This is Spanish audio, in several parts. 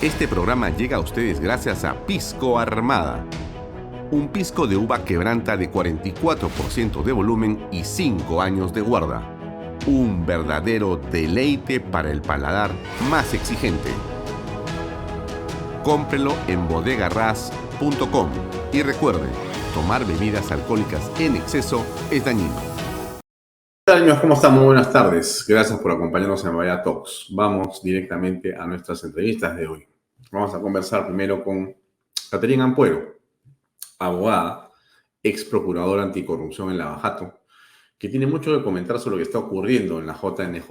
Este programa llega a ustedes gracias a Pisco Armada. Un pisco de uva quebranta de 44% de volumen y 5 años de guarda. Un verdadero deleite para el paladar más exigente. Cómprelo en bodegarras.com y recuerde, tomar bebidas alcohólicas en exceso es dañino. ¿Qué tal, amigos? ¿Cómo están? Muy buenas tardes. Gracias por acompañarnos en Bahía Talks. Vamos directamente a nuestras entrevistas de hoy. Vamos a conversar primero con Catherine Ampuero, abogada, ex procuradora anticorrupción en Lavajato, que tiene mucho que comentar sobre lo que está ocurriendo en la JNJ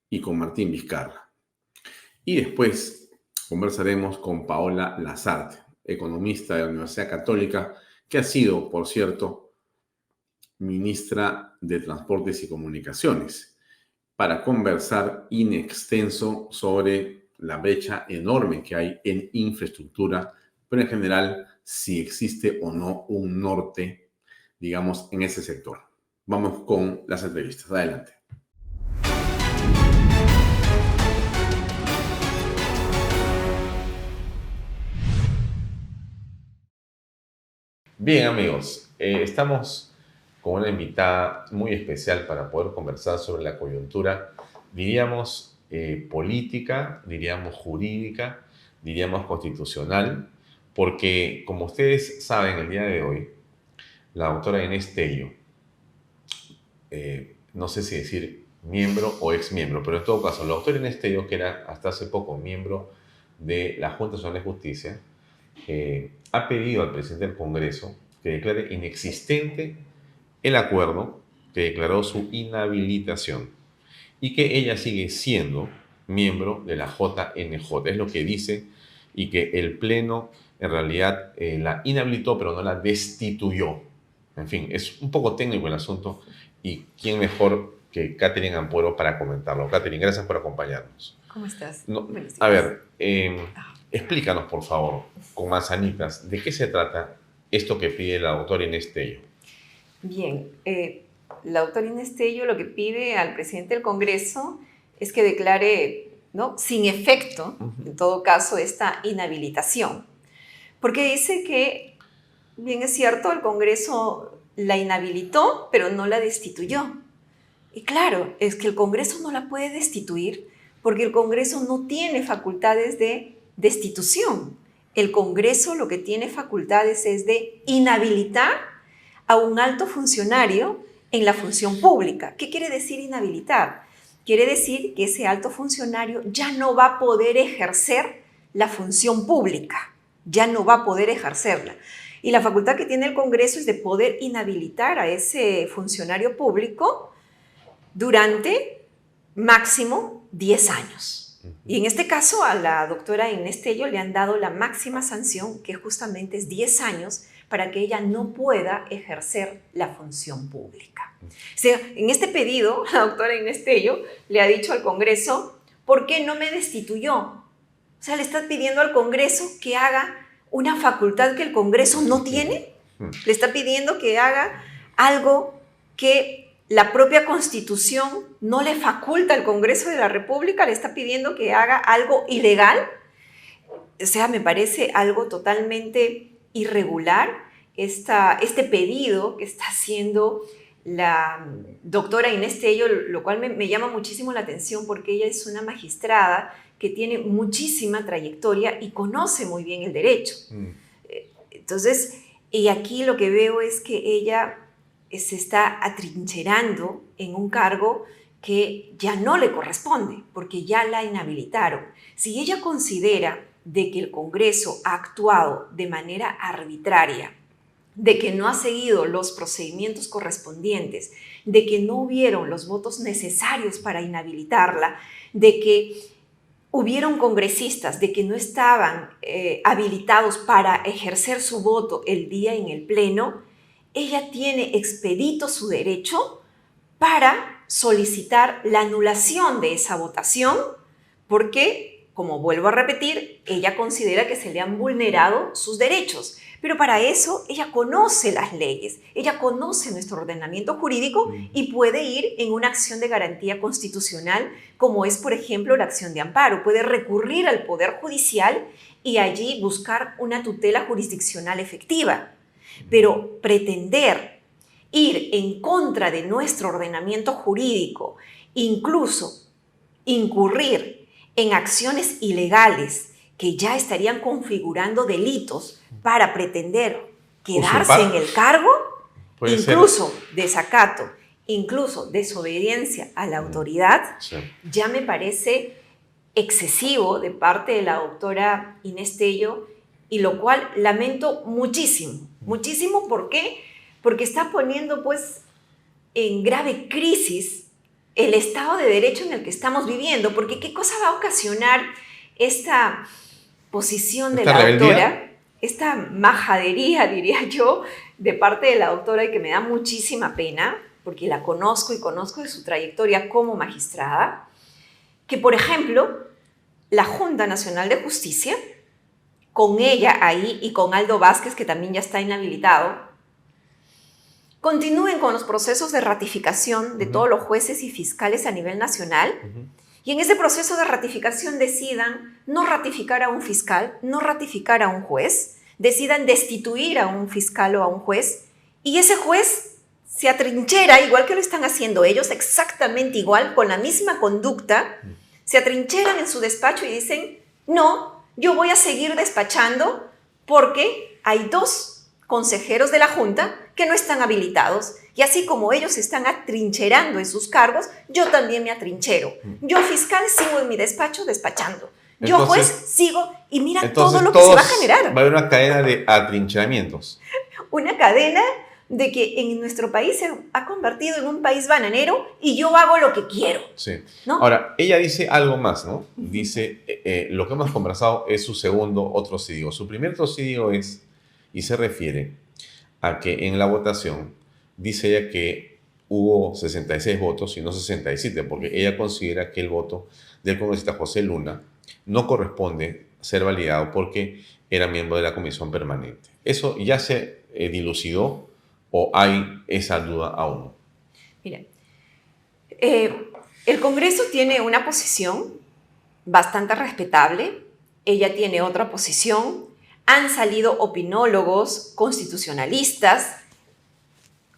y con Martín Vizcarra. Y después conversaremos con Paola Lazarte, economista de la Universidad Católica, que ha sido, por cierto, ministra de Transportes y Comunicaciones, para conversar in extenso sobre la brecha enorme que hay en infraestructura, pero en general si existe o no un norte, digamos, en ese sector. Vamos con las entrevistas. Adelante. Bien, amigos, estamos con una invitada muy especial para poder conversar sobre la coyuntura, diríamos política, diríamos jurídica, diríamos constitucional, porque como ustedes saben, el día de hoy, la doctora Inés Tello, no sé si decir miembro o exmiembro, pero en todo caso, la doctora Inés Tello, que era hasta hace poco miembro de la Junta Nacional de Justicia, ha pedido al presidente del Congreso que declare inexistente el acuerdo que declaró su inhabilitación y que ella sigue siendo miembro de la JNJ. Es lo que dice, y que el Pleno en realidad la inhabilitó, pero no la destituyó. En fin, es un poco técnico el asunto, y quién mejor que Catherine Ampuero para comentarlo. Catherine, gracias por acompañarnos. ¿Cómo estás? A ver, explícanos, por favor, con manzanitas, ¿de qué se trata esto que pide la doctora Inés Tello? Bien, la doctora Inés Tello lo que pide al presidente del Congreso es que declare, ¿no?, sin efecto, en todo caso, esta inhabilitación. Porque dice que, bien es cierto, el Congreso la inhabilitó, pero no la destituyó. Y claro, es que el Congreso no la puede destituir porque el Congreso no tiene facultades de destitución. El Congreso lo que tiene facultades es de inhabilitar a un alto funcionario en la función pública. ¿Qué quiere decir inhabilitar? Quiere decir que ese alto funcionario ya no va a poder ejercer la función pública, ya no va a poder ejercerla. Y la facultad que tiene el Congreso es de poder inhabilitar a ese funcionario público durante máximo 10 años. Y en este caso a la doctora Inés Tello le han dado la máxima sanción, que justamente es 10 años, para que ella no pueda ejercer la función pública. O sea, en este pedido, la doctora Inés Tello le ha dicho al Congreso, ¿por qué no me destituyó? O sea, le está pidiendo al Congreso que haga una facultad que el Congreso no tiene. Le está pidiendo que haga algo que la propia Constitución no le faculta al Congreso de la República, le está pidiendo que haga algo ilegal. O sea, me parece algo totalmente irregular este pedido que está haciendo la doctora Inés Tello, lo cual me llama muchísimo la atención porque ella es una magistrada que tiene muchísima trayectoria y conoce muy bien el derecho. Entonces, y aquí lo que veo es que ella se está atrincherando en un cargo que ya no le corresponde, porque ya la inhabilitaron. Si ella considera de que el Congreso ha actuado de manera arbitraria, de que no ha seguido los procedimientos correspondientes, de que no hubieron los votos necesarios para inhabilitarla, de que hubieron congresistas de que no estaban habilitados para ejercer su voto el día en el Pleno, ella tiene expedito su derecho para solicitar la anulación de esa votación, porque como vuelvo a repetir, ella considera que se le han vulnerado sus derechos. Pero para eso ella conoce las leyes, ella conoce nuestro ordenamiento jurídico y puede ir en una acción de garantía constitucional, como es, por ejemplo, la acción de amparo. Puede recurrir al Poder Judicial y allí buscar una tutela jurisdiccional efectiva. Pero pretender ir en contra de nuestro ordenamiento jurídico, incluso incurrir en acciones ilegales que ya estarían configurando delitos para pretender quedarse en el cargo, incluso desacato, incluso desobediencia a la autoridad, ya me parece excesivo de parte de la doctora Inés Tello, y lo cual lamento muchísimo. Muchísimo, ¿por qué? Porque está poniendo pues en grave crisis el Estado de Derecho en el que estamos viviendo, porque ¿qué cosa va a ocasionar esta posición de la doctora? Esta majadería, diría yo, de parte de la doctora, y que me da muchísima pena, porque la conozco y conozco de su trayectoria como magistrada, que, por ejemplo, la Junta Nacional de Justicia, con ella ahí y con Aldo Vázquez, que también ya está inhabilitado, continúen con los procesos de ratificación de todos los jueces y fiscales a nivel nacional, y en ese proceso de ratificación decidan no ratificar a un fiscal, no ratificar a un juez, decidan destituir a un fiscal o a un juez, y ese juez se atrinchera, igual que lo están haciendo ellos, exactamente igual, con la misma conducta, se atrincheran en su despacho y dicen, no, yo voy a seguir despachando porque hay 2 consejeros de la Junta que no están habilitados. Y así como ellos se están atrincherando en sus cargos, yo también me atrinchero. Yo, fiscal, sigo en mi despacho despachando. Yo, juez, sigo, y mira todo lo que se va a generar. Va a haber una cadena de atrincheramientos. Una cadena de que en nuestro país se ha convertido en un país bananero y yo hago lo que quiero. Sí. ¿No? Ahora, ella dice algo más, ¿no? Dice, lo que hemos conversado es su segundo trocidio. Su primer trocidio es, y se refiere a que en la votación, dice ella que hubo 66 votos y no 67, porque ella considera que el voto del congresista José Luna no corresponde ser validado porque era miembro de la comisión permanente. ¿Eso ya se dilucidó o hay esa duda aún? Miren, el Congreso tiene una posición bastante respetable, ella tiene otra posición, han salido opinólogos constitucionalistas,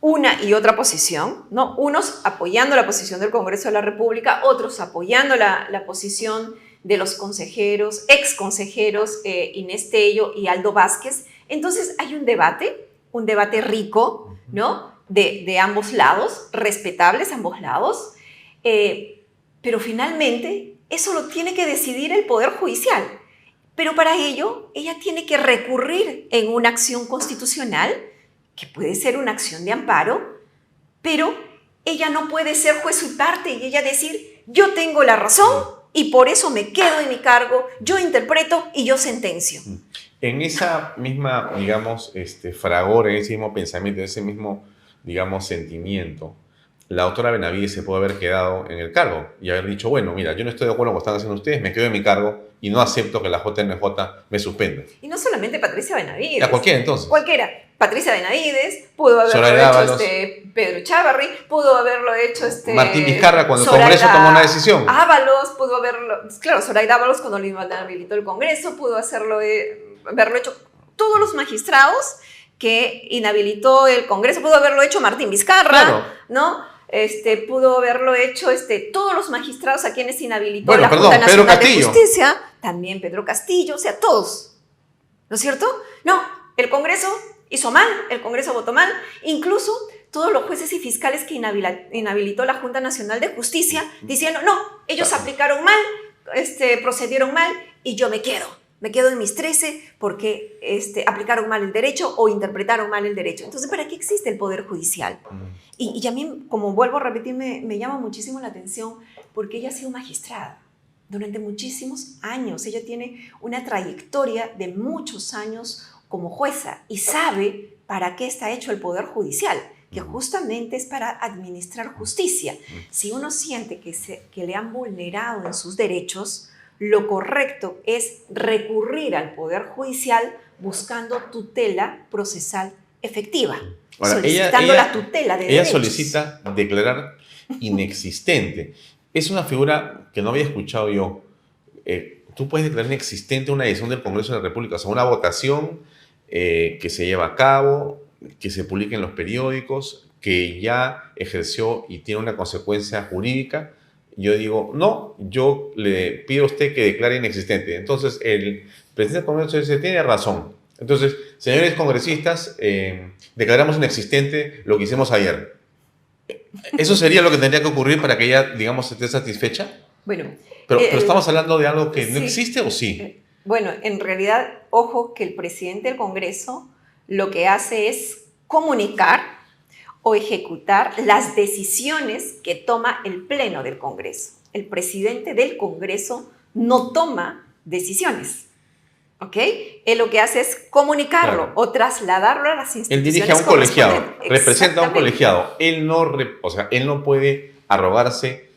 una y otra posición, ¿no? Unos apoyando la posición del Congreso de la República, otros apoyando la posición de los consejeros, ex consejeros Inés Tello y Aldo Vázquez. Entonces hay un debate rico, ¿no? De ambos lados, respetables ambos lados, pero finalmente eso lo tiene que decidir el Poder Judicial. Pero para ello, ella tiene que recurrir en una acción constitucional, que puede ser una acción de amparo, pero ella no puede ser juez y parte y ella decir, yo tengo la razón y por eso me quedo en mi cargo, yo interpreto y yo sentencio. En esa misma, digamos, fragor, en ese mismo pensamiento, en ese mismo, digamos, sentimiento, la doctora Benavides se puede haber quedado en el cargo y haber dicho, bueno, mira, yo no estoy de acuerdo con lo que están haciendo ustedes, me quedo en mi cargo y no acepto que la JNJ me suspenda. Y no solamente Patricia Benavides. ¿A cualquiera entonces? Cualquiera. Patricia Benavides, pudo haberlo Soraya hecho Pedro Chávarri, pudo haberlo hecho Martín Vizcarra cuando el Congreso tomó una decisión. Ábalos, pudo haberlo, claro, Soraya Ábalos cuando lo inhabilitó el Congreso, pudo haberlo hecho todos los magistrados que inhabilitó el Congreso, pudo haberlo hecho Martín Vizcarra, claro, ¿no? Pudo haberlo hecho todos los magistrados a quienes inhabilitó la Junta Nacional de Justicia, también Pedro Castillo, o sea, todos, ¿no es cierto? No, el Congreso hizo mal, el Congreso votó mal, incluso todos los jueces y fiscales que inhabilitó la Junta Nacional de Justicia, diciendo, no, ellos aplicaron mal, procedieron mal y yo me quedo en mis 13 porque aplicaron mal el derecho o interpretaron mal el derecho. Entonces, ¿para qué existe el Poder Judicial? Y a mí, como vuelvo a repetir, me llama muchísimo la atención porque ella ha sido magistrada durante muchísimos años. Ella tiene una trayectoria de muchos años como jueza y sabe para qué está hecho el Poder Judicial, que justamente es para administrar justicia. Si uno siente que le han vulnerado en sus derechos, lo correcto es recurrir al Poder Judicial buscando tutela procesal efectiva, Ahora, solicitando la tutela de ella derechos. solicita declarar inexistente. Es una figura que no había escuchado yo. Tú puedes declarar inexistente una decisión del Congreso de la República, o sea, una votación que se lleva a cabo, que se publica en los periódicos, que ya ejerció y tiene una consecuencia jurídica. Yo digo, no, yo le pido a usted que declare inexistente. Entonces, el presidente del Congreso dice, tiene razón. Entonces, señores congresistas, declaramos inexistente lo que hicimos ayer. ¿Eso sería lo que tendría que ocurrir para que ella, digamos, esté satisfecha? Bueno, Pero estamos hablando de algo que no sí. existe, ¿o sí? Bueno, en realidad, ojo que el presidente del Congreso lo que hace es comunicar o ejecutar las decisiones que toma el Pleno del Congreso. El presidente del Congreso no toma decisiones, ¿ok? Él lo que hace es comunicarlo, claro, o trasladarlo a las instituciones. Él dirige a un colegiado, representa a un colegiado. Él no puede arrogarse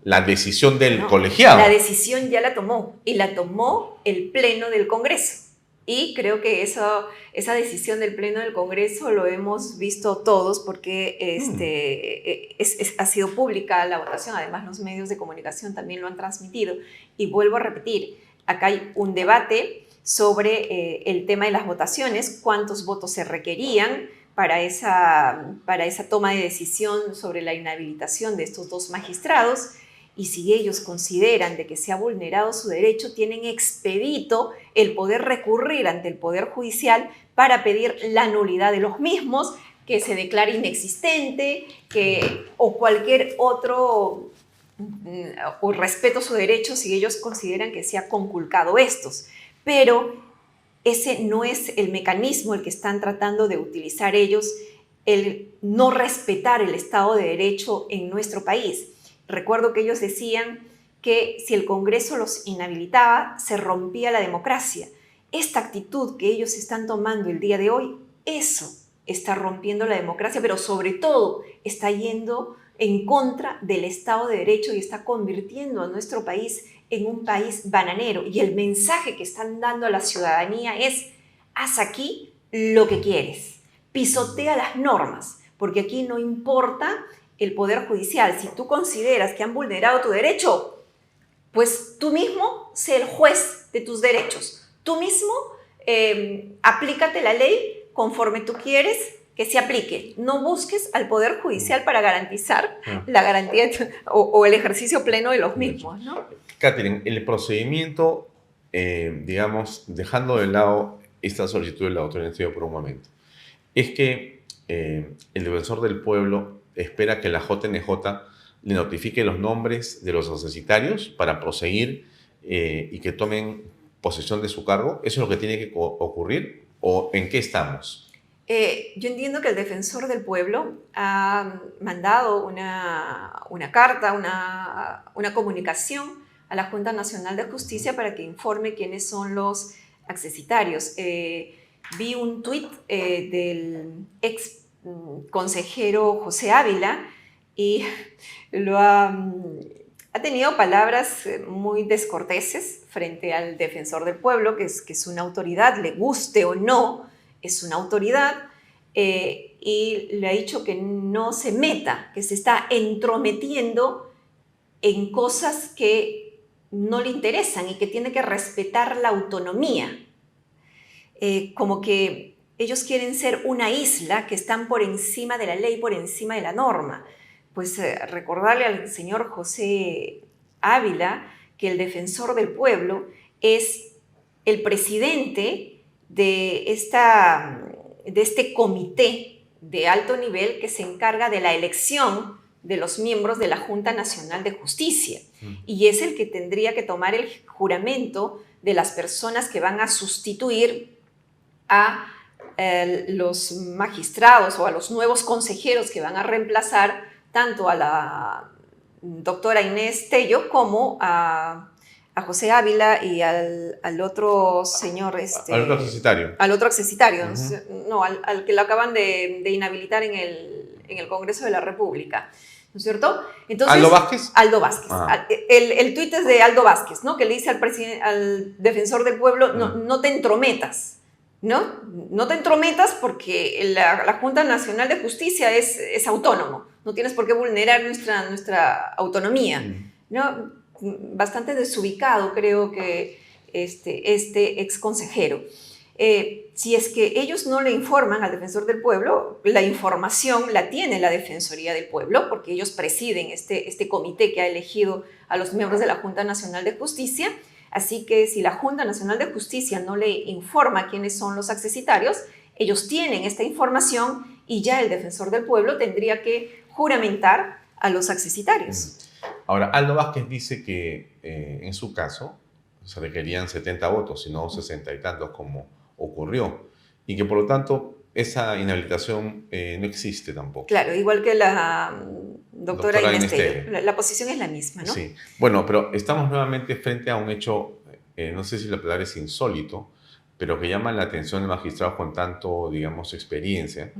la decisión del colegiado. La decisión ya la tomó, y la tomó el Pleno del Congreso. Y creo que esa decisión del Pleno del Congreso lo hemos visto todos porque ha sido pública la votación. Además, los medios de comunicación también lo han transmitido. Y vuelvo a repetir, acá hay un debate sobre el tema de las votaciones, cuántos votos se requerían para esa toma de decisión sobre la inhabilitación de estos dos magistrados. Y si ellos consideran de que se ha vulnerado su derecho, tienen expedito el poder recurrir ante el Poder Judicial para pedir la nulidad de los mismos, que se declare inexistente, o cualquier otro, o respeto su derecho si ellos consideran que se ha conculcado estos. Pero ese no es el mecanismo el que están tratando de utilizar ellos, el no respetar el Estado de Derecho en nuestro país. Recuerdo que ellos decían que si el Congreso los inhabilitaba, se rompía la democracia. Esta actitud que ellos están tomando el día de hoy, eso está rompiendo la democracia, pero sobre todo está yendo en contra del Estado de Derecho y está convirtiendo a nuestro país en un país bananero. Y el mensaje que están dando a la ciudadanía es: haz aquí lo que quieres, pisotea las normas, porque aquí no importa el Poder Judicial. Si tú consideras que han vulnerado tu derecho, pues tú mismo sé el juez de tus derechos. Tú mismo aplícate la ley conforme tú quieres que se aplique. No busques al Poder Judicial para garantizar la garantía o el ejercicio pleno de los mismos, ¿no? Catherine, el procedimiento, digamos, dejando de lado esta solicitud de la autoridad por un momento, es que el defensor del pueblo espera que la JNJ le notifique los nombres de los accesitarios para proseguir y que tomen posesión de su cargo. ¿Eso es lo que tiene que ocurrir? ¿O en qué estamos? Yo entiendo que el defensor del pueblo ha mandado una carta, una comunicación a la Junta Nacional de Justicia para que informe quiénes son los accesitarios. Vi un tuit del ex consejero José Ávila y ha tenido palabras muy descorteses frente al defensor del pueblo, que es una autoridad, le guste o no, es una autoridad, y le ha dicho que no se meta, que se está entrometiendo en cosas que no le interesan y que tiene que respetar la autonomía. Como que ellos quieren ser una isla que están por encima de la ley, por encima de la norma. Pues recordarle al señor José Ávila que el defensor del pueblo es el presidente de este comité de alto nivel que se encarga de la elección de los miembros de la Junta Nacional de Justicia. Y es el que tendría que tomar el juramento de las personas que van a sustituir a los magistrados o a los nuevos consejeros que van a reemplazar tanto a la doctora Inés Tello como a José Ávila y al otro señor... al otro accesitario. Al otro accesitario, no, al que lo acaban de inhabilitar en el Congreso de la República. ¿no es cierto? Entonces, ¿Aldo Vázquez? Aldo Vázquez. Ah. El tuit es de Aldo Vázquez, ¿no? Que le dice al defensor del pueblo, no te entrometas, ¿no? No te entrometas porque la Junta Nacional de Justicia es autónomo, no tienes por qué vulnerar nuestra autonomía, ¿no? Bastante desubicado creo que este ex consejero. Si es que ellos no le informan al defensor del pueblo, la información la tiene la Defensoría del Pueblo, porque ellos presiden este comité que ha elegido a los miembros de la Junta Nacional de Justicia. Así que si la Junta Nacional de Justicia no le informa quiénes son los accesitarios, ellos tienen esta información y ya el defensor del pueblo tendría que juramentar a los accesitarios. Ahora, Aldo Vázquez dice que en su caso se requerían 70 votos y no 60 y tantos como ocurrió, y que por lo tanto esa inhabilitación no existe tampoco. Claro, igual que la doctora Inés Tello. La posición es la misma, ¿no? Sí. Bueno, pero estamos nuevamente frente a un hecho, no sé si la palabra es insólito, pero que llama la atención de magistrados con tanto, digamos, experiencia,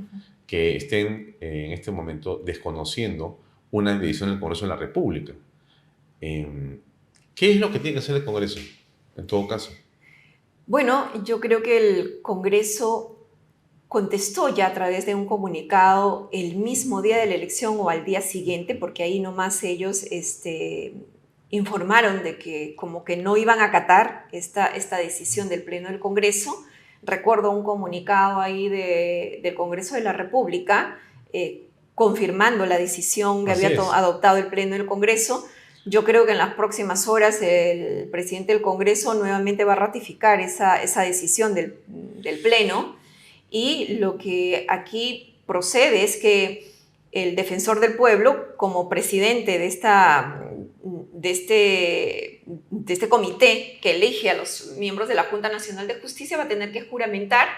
que estén en este momento desconociendo una decisión del Congreso de la República. ¿Qué es lo que tiene que hacer el Congreso, en todo caso? Bueno, yo creo que el Congreso contestó ya a través de un comunicado el mismo día de la elección o al día siguiente, porque ahí nomás ellos informaron de que como que no iban a acatar esta decisión del Pleno del Congreso. Recuerdo un comunicado ahí del Congreso de la República confirmando la decisión que había adoptado el Pleno del Congreso. Yo creo que en las próximas horas el presidente del Congreso nuevamente va a ratificar esa decisión del Pleno, y lo que aquí procede es que el defensor del pueblo, como presidente de este comité que elige a los miembros de la Junta Nacional de Justicia, va a tener que juramentar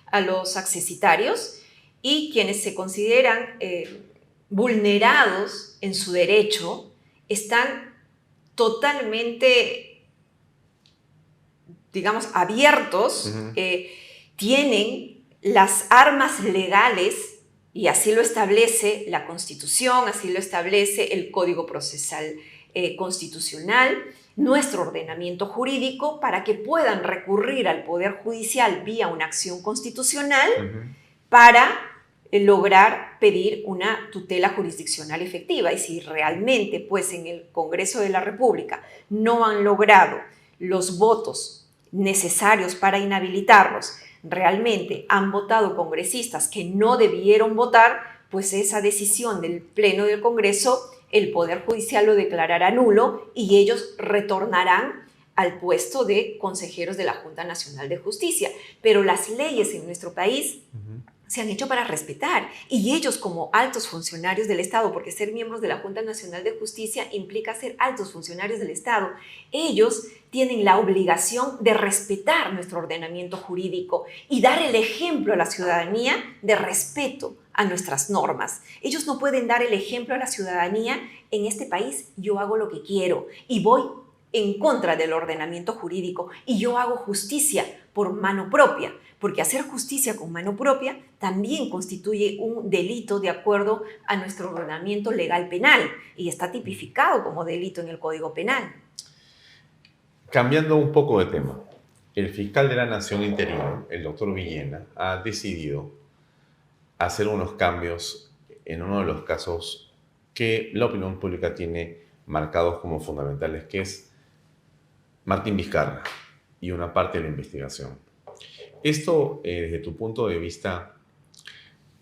a los accesitarios, y quienes se consideran vulnerados en su derecho están totalmente, digamos, abiertos, tienen las armas legales, y así lo establece la Constitución, así lo establece el Código Procesal Constitucional, nuestro ordenamiento jurídico, para que puedan recurrir al Poder Judicial vía una acción constitucional para lograr pedir una tutela jurisdiccional efectiva. Y si realmente pues en el Congreso de la República no han logrado los votos necesarios para inhabilitarlos, realmente han votado congresistas que no debieron votar, pues esa decisión del Pleno del Congreso, el Poder Judicial lo declarará nulo y ellos retornarán al puesto de consejeros de la Junta Nacional de Justicia. Pero las leyes en nuestro país se han hecho para respetar, y ellos como altos funcionarios del Estado, porque ser miembros de la Junta Nacional de Justicia implica ser altos funcionarios del Estado, ellos tienen la obligación de respetar nuestro ordenamiento jurídico y dar el ejemplo a la ciudadanía de respeto a nuestras normas. Ellos no pueden dar el ejemplo a la ciudadanía: en este país yo hago lo que quiero y voy en contra del ordenamiento jurídico y yo hago justicia por mano propia, porque hacer justicia con mano propia también constituye un delito de acuerdo a nuestro ordenamiento legal penal y está tipificado como delito en el Código Penal. Cambiando un poco de tema, el fiscal de la Nación interino, el doctor Villena, ha decidido hacer unos cambios en uno de los casos que la opinión pública tiene marcados como fundamentales, que es Martín Vizcarra y una parte de la investigación. Esto, desde tu punto de vista,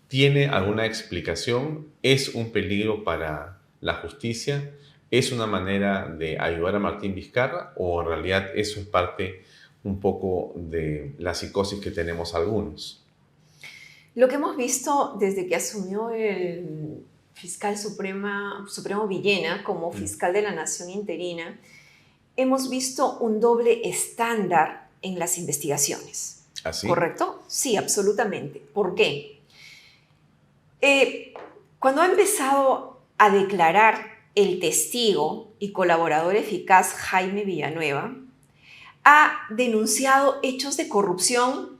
¿tiene alguna explicación? ¿Es un peligro para la justicia? ¿Es una manera de ayudar a Martín Vizcarra? ¿O en realidad eso es parte un poco de la psicosis que tenemos algunos? Lo que hemos visto desde que asumió el fiscal Supremo Villena como fiscal de la Nación interina, hemos visto un doble estándar en las investigaciones. ¿Así? ¿Correcto? Sí, absolutamente. ¿Por qué? Cuando ha empezado a declarar el testigo y colaborador eficaz Jaime Villanueva, ha denunciado hechos de corrupción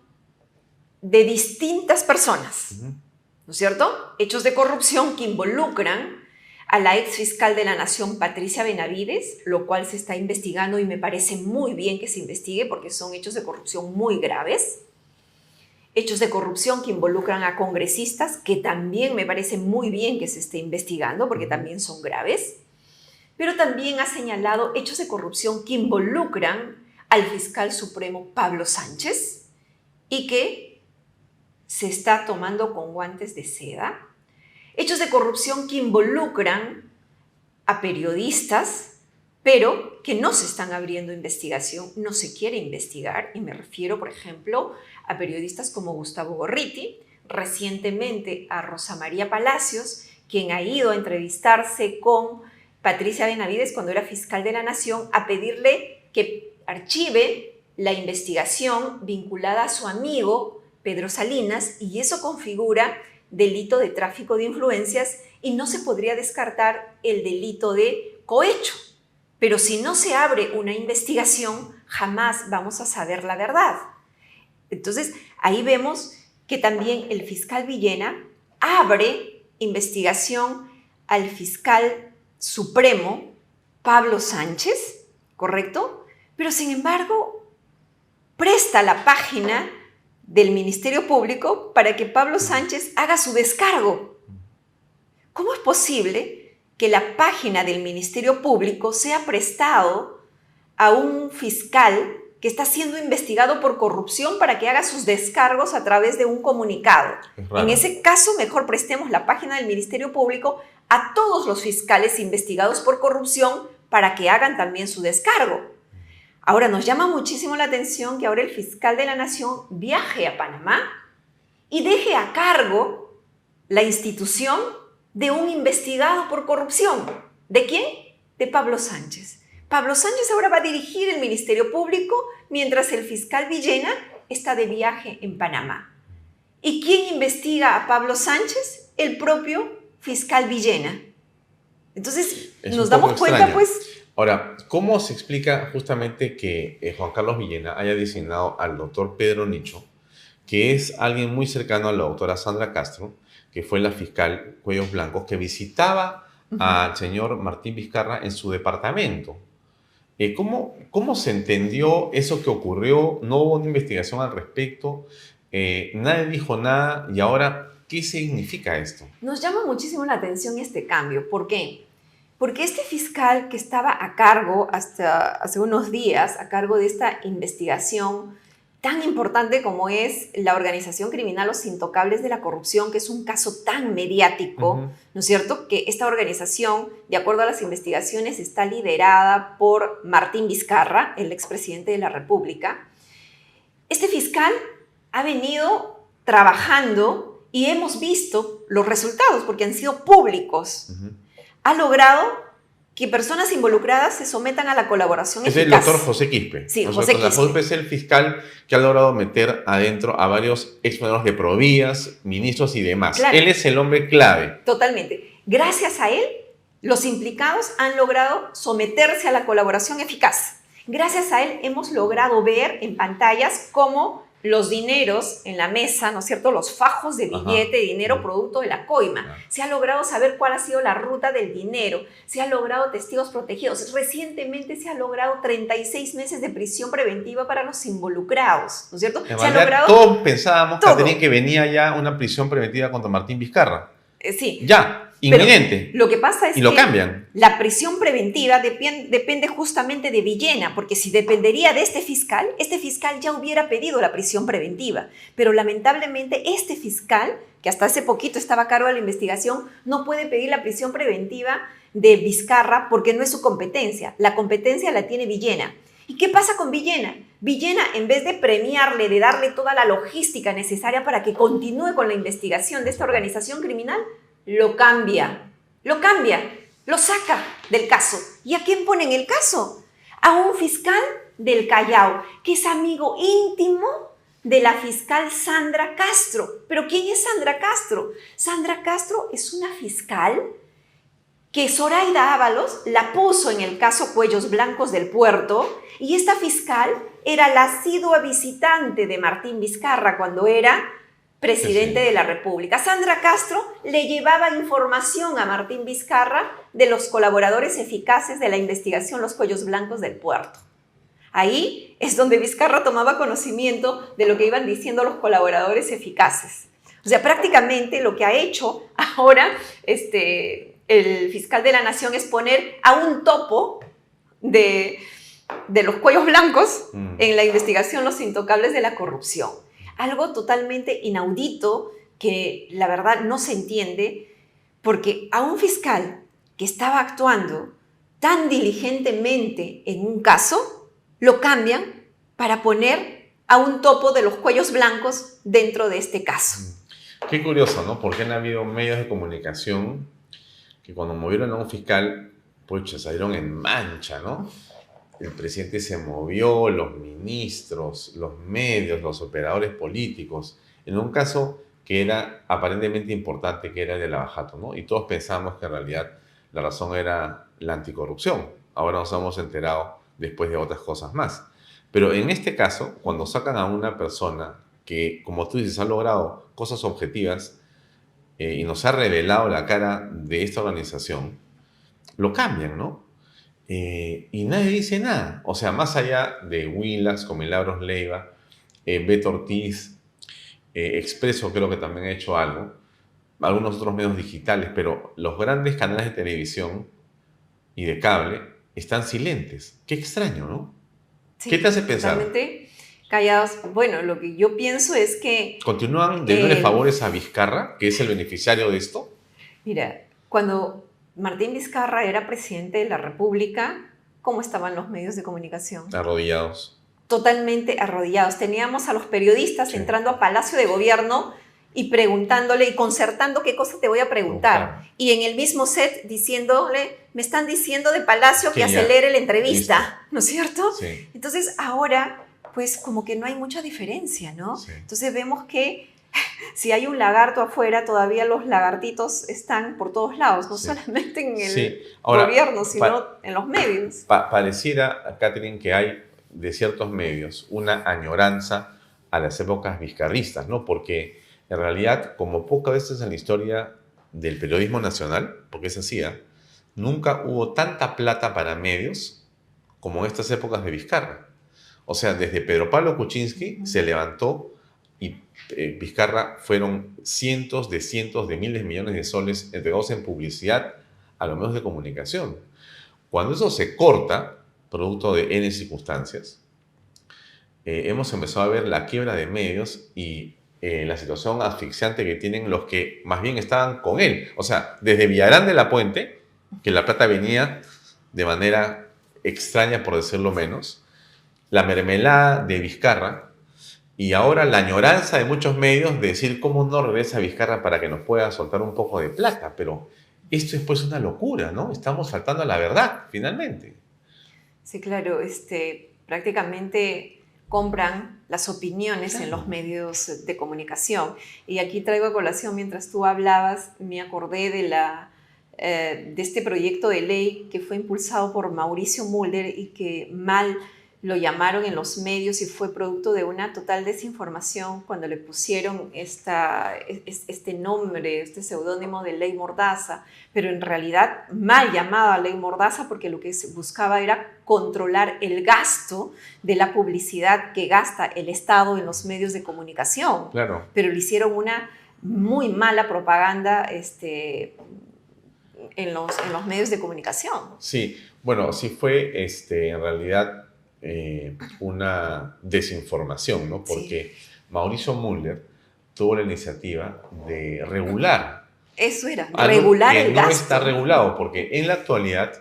de distintas personas, ¿no es cierto? Hechos de corrupción que involucran a la ex fiscal de la Nación, Patricia Benavides, lo cual se está investigando y me parece muy bien que se investigue porque son hechos de corrupción muy graves. Hechos de corrupción que involucran a congresistas, que también me parece muy bien que se esté investigando porque también son graves. Pero también ha señalado hechos de corrupción que involucran al fiscal supremo Pablo Sánchez y que se está tomando con guantes de seda. Hechos de corrupción que involucran a periodistas, pero que no se están abriendo investigación, no se quiere investigar, y me refiero, por ejemplo, a periodistas como Gustavo Gorriti, recientemente a Rosa María Palacios, quien ha ido a entrevistarse con Patricia Benavides cuando era fiscal de la Nación a pedirle que archive la investigación vinculada a su amigo Pedro Salinas, y eso configura delito de tráfico de influencias y no se podría descartar el delito de cohecho. Pero si no se abre una investigación, jamás vamos a saber la verdad. Entonces, ahí vemos que también el fiscal Villena abre investigación al fiscal supremo Pablo Sánchez, ¿correcto? Pero sin embargo, presta la página del Ministerio Público para que Pablo Sánchez haga su descargo. ¿Cómo es posible que la página del Ministerio Público sea prestado a un fiscal que está siendo investigado por corrupción para que haga sus descargos a través de un comunicado? En ese caso, mejor prestemos la página del Ministerio Público a todos los fiscales investigados por corrupción para que hagan también su descargo. Ahora, nos llama muchísimo la atención que ahora el fiscal de la Nación viaje a Panamá y deje a cargo la institución de un investigado por corrupción. ¿De quién? De Pablo Sánchez. Pablo Sánchez ahora va a dirigir el Ministerio Público mientras el fiscal Villena está de viaje en Panamá. ¿Y quién investiga a Pablo Sánchez? El propio fiscal Villena. Entonces, nos damos cuenta, pues... Ahora, ¿cómo se explica justamente que Juan Carlos Villena haya designado al doctor Pedro Nicho, que es alguien muy cercano a la doctora Sandra Castro, que fue la fiscal Cuellos Blancos, que visitaba al señor Martín Vizcarra en su departamento? ¿Cómo se entendió eso que ocurrió? No hubo una investigación al respecto, nadie dijo nada, y ahora, ¿qué significa esto? Nos llama muchísimo la atención este cambio. ¿Por qué? Porque este fiscal que estaba a cargo hasta hace unos días, a cargo de esta investigación tan importante como es la organización criminal Los Intocables de la Corrupción, que es un caso tan mediático, ¿no es cierto? Que esta organización, de acuerdo a las investigaciones, está liderada por Martín Vizcarra, el expresidente de la República. Este fiscal ha venido trabajando y hemos visto los resultados porque han sido públicos. Ha logrado que personas involucradas se sometan a la colaboración eficaz. Es el doctor José Quispe. Sí, José Quispe. José es el fiscal que ha logrado meter adentro a varios exfuncionarios de Provías, ministros y demás. Claro. Él es el hombre clave. Totalmente. Gracias a él, los implicados han logrado someterse a la colaboración eficaz. Gracias a él hemos logrado ver en pantallas cómo los dineros en la mesa, ¿no es cierto?, los fajos de billete, dinero producto de la coima. Se ha logrado saber cuál ha sido la ruta del dinero, se ha logrado testigos protegidos. Recientemente se ha logrado 36 meses de prisión preventiva para los involucrados, ¿no es cierto? Se ha logrado todos pensábamos que venía ya una prisión preventiva contra Martín Vizcarra. Sí. Ya. Inminente. Pero lo que pasa es y lo que cambian. La prisión preventiva depende justamente de Villena, porque si dependería de este fiscal ya hubiera pedido la prisión preventiva. Pero lamentablemente este fiscal, que hasta hace poquito estaba a cargo de la investigación, no puede pedir la prisión preventiva de Vizcarra porque no es su competencia. La competencia la tiene Villena. ¿Y qué pasa con Villena? Villena, en vez de premiarle, de darle toda la logística necesaria para que continúe con la investigación de esta organización criminal, lo cambia, lo saca del caso. ¿Y a quién pone en el caso? A un fiscal del Callao, que es amigo íntimo de la fiscal Sandra Castro. ¿Pero quién es Sandra Castro? Sandra Castro es una fiscal que Zoraida Ábalos la puso en el caso Cuellos Blancos del Puerto, y esta fiscal era la asidua visitante de Martín Vizcarra cuando era presidente Sí. de la República. Sandra Castro le llevaba información a Martín Vizcarra de los colaboradores eficaces de la investigación Los Cuellos Blancos del Puerto. Ahí es donde Vizcarra tomaba conocimiento de lo que iban diciendo los colaboradores eficaces. O sea, prácticamente lo que ha hecho ahora el fiscal de la Nación es poner a un topo de los cuellos blancos en la investigación Los Intocables de la Corrupción. Algo totalmente inaudito que la verdad no se entiende, porque a un fiscal que estaba actuando tan diligentemente en un caso, lo cambian para poner a un topo de los cuellos blancos dentro de este caso. Qué curioso, ¿no? Porque han habido medios de comunicación que cuando movieron a un fiscal, pues salieron en mancha, ¿no? El presidente se movió, los ministros, los medios, los operadores políticos, en un caso que era aparentemente importante, que era el de Lavajato, ¿no? Y todos pensamos que en realidad la razón era la anticorrupción. Ahora nos hemos enterado después de otras cosas más. Pero en este caso, cuando sacan a una persona que, como tú dices, ha logrado cosas objetivas y nos ha revelado la cara de esta organización, lo cambian, ¿no? Y nadie dice nada. O sea, más allá de Willax, con Milagros Leiva, Beto Ortiz, Expreso creo que también ha hecho algo, algunos otros medios digitales, pero los grandes canales de televisión y de cable están silentes. Qué extraño, ¿no? Sí, ¿Qué te hace pensar? totalmente callados. Bueno, lo que yo pienso es que... ¿Continúan debiéndole favores a Vizcarra, que es el beneficiario de esto? Mira, cuando Martín Vizcarra era presidente de la República, ¿cómo estaban los medios de comunicación? Arrodillados. Totalmente arrodillados. Teníamos a los periodistas Sí. entrando a Palacio de Gobierno y preguntándole y concertando qué cosa te voy a preguntar. Claro. Y en el mismo set diciéndole, me están diciendo de Palacio que Sí, ya. acelere la entrevista, Listo. ¿no es cierto? Sí. Entonces ahora, pues como que no hay mucha diferencia, ¿no? Sí. Entonces vemos que si hay un lagarto afuera, todavía los lagartitos están por todos lados, no Sí. solamente en el Sí. Ahora, gobierno, sino en los medios. Pareciera, Catherine, que hay de ciertos medios una añoranza a las épocas vizcarristas, ¿no? Porque en realidad, como pocas veces en la historia del periodismo nacional, porque es así, nunca hubo tanta plata para medios como en estas épocas de Vizcarra. O sea, desde Pedro Pablo Kuczynski se levantó y Vizcarra fueron cientos de miles de millones de soles entregados en publicidad a los medios de comunicación. Cuando eso se corta, producto de N circunstancias, hemos empezado a ver la quiebra de medios y la situación asfixiante que tienen los que más bien estaban con él. O sea, desde Villarán de la Puente, que la plata venía de manera extraña, por decirlo menos, la mermelada de Vizcarra, y ahora la añoranza de muchos medios de decir cómo no regresa Vizcarra para que nos pueda soltar un poco de plata. Pero esto es pues una locura, ¿no? Estamos faltando a la verdad, finalmente. Sí, claro, prácticamente compran las opiniones en los medios de comunicación. Y aquí traigo a colación, mientras tú hablabas, me acordé de este proyecto de ley que fue impulsado por Mauricio Mulder y que mal lo llamaron en los medios y fue producto de una total desinformación cuando le pusieron este nombre, este seudónimo de Ley Mordaza, pero en realidad mal llamada Ley Mordaza porque lo que se buscaba era controlar el gasto de la publicidad que gasta el Estado en los medios de comunicación. Claro. Pero le hicieron una muy mala propaganda en los medios de comunicación. Sí, bueno, sí fue en realidad una desinformación, ¿no? Porque sí. Mauricio Mulder tuvo la iniciativa de regular. Eso era, regular el gasto. No está regulado, porque en la actualidad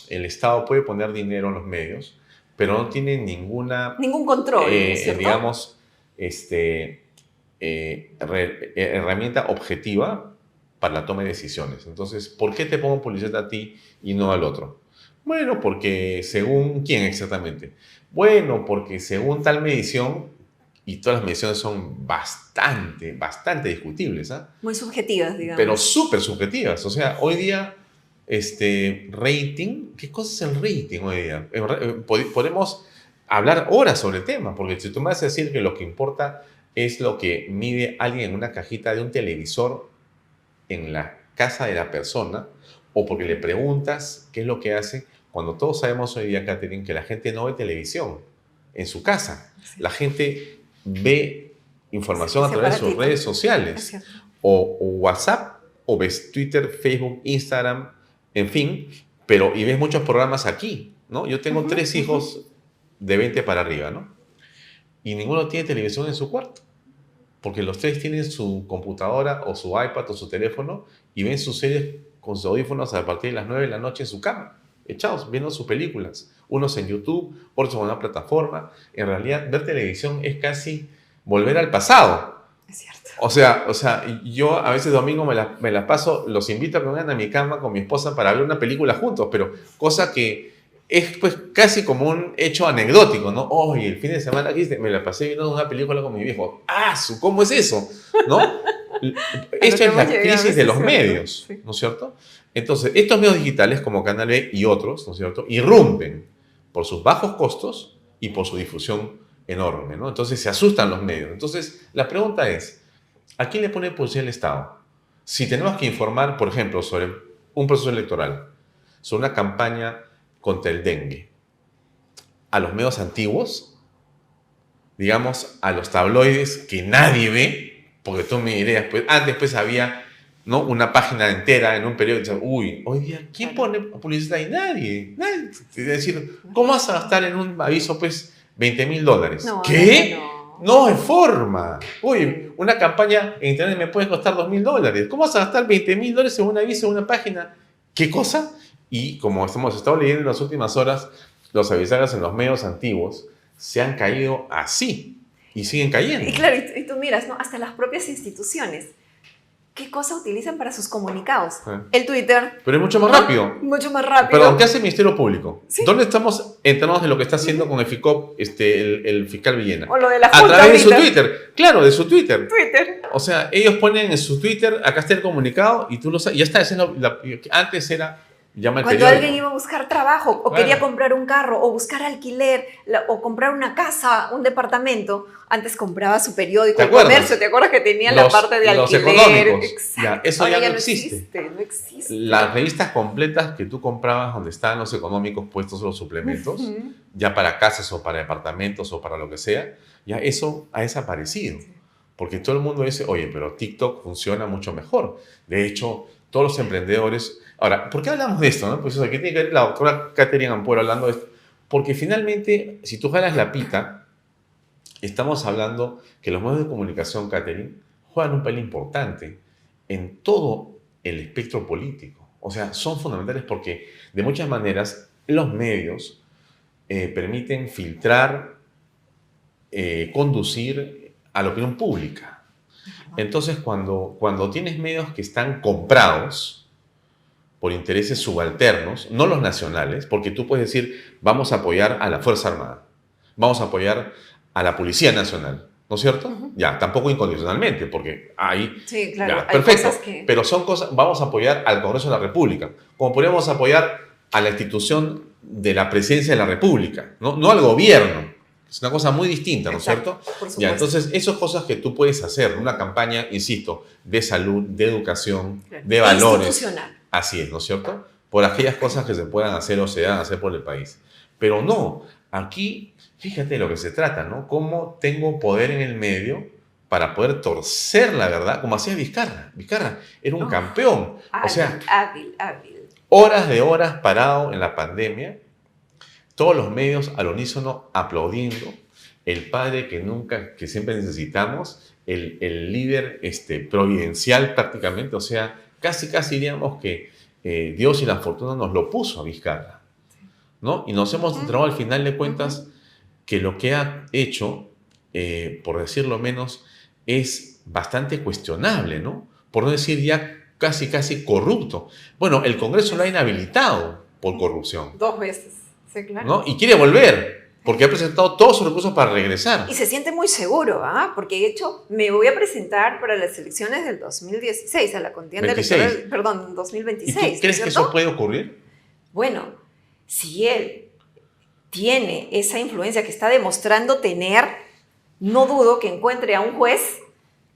el Estado puede poner dinero en los medios, pero no tiene ningún control, ¿cierto? Digamos, herramienta objetiva para la toma de decisiones. Entonces, ¿por qué te pongo publicidad a ti y no al otro? Bueno, porque según quién exactamente. Bueno, porque según tal medición, y todas las mediciones son bastante discutibles. Muy subjetivas, digamos. Pero súper subjetivas. O sea, hoy día, rating, ¿qué cosa es el rating hoy día? Podemos hablar horas sobre el tema, porque si tú me vas a decir que lo que importa es lo que mide alguien en una cajita de un televisor en la casa de la persona, o porque le preguntas qué es lo que hace, cuando todos sabemos hoy día, Catherine, que la gente no ve televisión en su casa. Sí. La gente ve información Sí, a través de sus separatito. redes Es sociales, cierto. o WhatsApp, o ves Twitter, Facebook, Instagram, en fin, y ves muchos programas aquí, ¿no? Yo tengo 3 hijos de 20 para arriba, ¿no? Y ninguno tiene televisión en su cuarto, porque los 3 tienen su computadora o su iPad o su teléfono y ven sus series con sus audífonos a partir de las 9 de la noche en su cama, echados, viendo sus películas. Unos en YouTube, otros en una plataforma. En realidad, ver televisión es casi volver al pasado. Es cierto. O sea, yo a veces domingo me la paso, los invito a que vengan a mi cama con mi esposa para ver una película juntos, pero cosa que es pues casi como un hecho anecdótico, ¿no? Oye, el fin de semana aquí me la pasé viendo una película con mi viejo. ¡Ah, cómo es eso! ¿No? Esto es la crisis de los medios, sí. ¿no es cierto? Entonces, estos medios digitales como Canal B y otros, ¿no es cierto?, irrumpen por sus bajos costos y por su difusión enorme, ¿no? Entonces se asustan los medios. Entonces, la pregunta es, ¿a quién le pone publicidad el Estado? Si tenemos que informar, por ejemplo, sobre un proceso electoral, sobre una campaña contra el dengue, a los medios antiguos, digamos, a los tabloides que nadie ve, porque tú me dirías, pues, antes pues había, ¿no?, una página entera en un periódico, uy, hoy día, ¿quién pone publicidad ahí? Nadie. Es decir, ¿cómo vas a gastar en un aviso, pues, $20,000? No, ¿Qué? no. No hay forma. Uy, una campaña en internet me puede costar $2,000. ¿Cómo vas a gastar $20,000 en un aviso en una página? ¿Qué cosa? Y como hemos estado leyendo en las últimas horas, los avisarios en los medios antiguos se han caído así y siguen cayendo. Y claro, y tú miras, ¿no? Hasta las propias instituciones. ¿Qué cosa utilizan para sus comunicados? El Twitter. Pero es mucho más ¿no? rápido. Mucho más rápido. Perdón, ¿qué hace el Ministerio Público? Sí. ¿Dónde estamos enterados de lo que está haciendo con el FICOP, el fiscal Villena? O lo de la A Junta través de su ahorita. Twitter. Claro, de su Twitter. Twitter. O sea, ellos ponen en su Twitter, acá está el comunicado, y tú lo sabes. Ya está, antes era, llama el Cuando periódico. alguien iba a buscar trabajo, o Claro. quería comprar un carro, o buscar alquiler, o comprar una casa, un departamento, antes compraba su periódico, ¿Te el acuerdas? comercio, ¿te acuerdas que tenía la parte de los alquiler? económicos. Exacto. Ya, eso Ahora ya no existe. No existe. Las revistas completas que tú comprabas donde estaban los económicos puestos los suplementos, Ujú. ya para casas o para departamentos o para lo que sea, ya eso ha desaparecido. Porque todo el mundo dice, oye, pero TikTok funciona mucho mejor. De hecho, todos los emprendedores... Ahora, ¿por qué hablamos de esto? ¿No? Pues eso, aquí tiene que ver la doctora Catherine Ampuero hablando de esto. Porque finalmente, si tú jalas la pita, estamos hablando que los medios de comunicación, Catherine, juegan un papel importante en todo el espectro político. O sea, son fundamentales porque, de muchas maneras, los medios permiten filtrar, conducir a la opinión pública. Entonces, cuando tienes medios que están comprados por intereses subalternos, no los nacionales, porque tú puedes decir, vamos a apoyar a la Fuerza Armada, vamos a apoyar a la Policía Nacional, ¿no es cierto? Ujú. Ya, tampoco incondicionalmente, porque ahí... Sí, claro. Ya, hay perfecto, cosas que... pero son cosas, vamos a apoyar al Congreso de la República, como podríamos apoyar a la institución de la Presidencia de la República, no al gobierno. Es una cosa muy distinta, ¿no es Exacto, cierto? por supuesto. Ya, entonces, esas cosas que tú puedes hacer, una campaña, insisto, de salud, de educación, Claro. de valores. Institucional. Así es, ¿no es cierto? Por aquellas cosas que se puedan hacer o se dan hacer por el país. Pero no, aquí, fíjate lo que se trata, ¿no? Cómo tengo poder en el medio para poder torcer la verdad, como hacía Vizcarra. Vizcarra era un campeón. O sea, Hábil. horas de horas parado en la pandemia, todos los medios al unísono aplaudiendo, el padre que siempre necesitamos, el líder providencial prácticamente, o sea, casi diríamos que Dios y la fortuna nos lo puso a Vizcarra, ¿no? Y nos hemos enterado al final de cuentas que lo que ha hecho, por decirlo menos, es bastante cuestionable, ¿no? Por no decir ya casi corrupto. Bueno, el Congreso lo ha inhabilitado por corrupción, 2 veces. Sí, claro. ¿no? Y quiere volver, porque ha presentado todos sus recursos para regresar. Y se siente muy seguro, ¿ah? Porque de hecho me voy a presentar para las elecciones del 2016, a la contienda 26. electoral, perdón, ¿Y 2026. tú crees que ¿cierto? eso puede ocurrir? Bueno, si él tiene esa influencia que está demostrando tener, no dudo que encuentre a un juez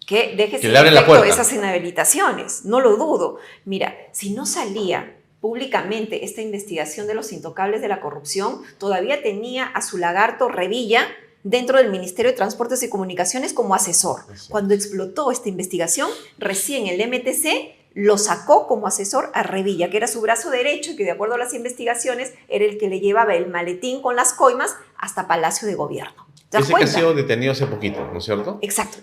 que deje sin le abre la efecto puerta. esas inhabilitaciones. No lo dudo. Mira, si no salía públicamente esta investigación de los intocables de la corrupción, todavía tenía a su lagarto Revilla dentro del Ministerio de Transportes y Comunicaciones como asesor. Sí. Cuando explotó esta investigación, recién el MTC lo sacó como asesor a Revilla, que era su brazo derecho y que de acuerdo a las investigaciones era el que le llevaba el maletín con las coimas hasta Palacio de Gobierno. ¿Te das Ese que ha cuenta? sido detenido hace poquito, ¿no es cierto? Exacto,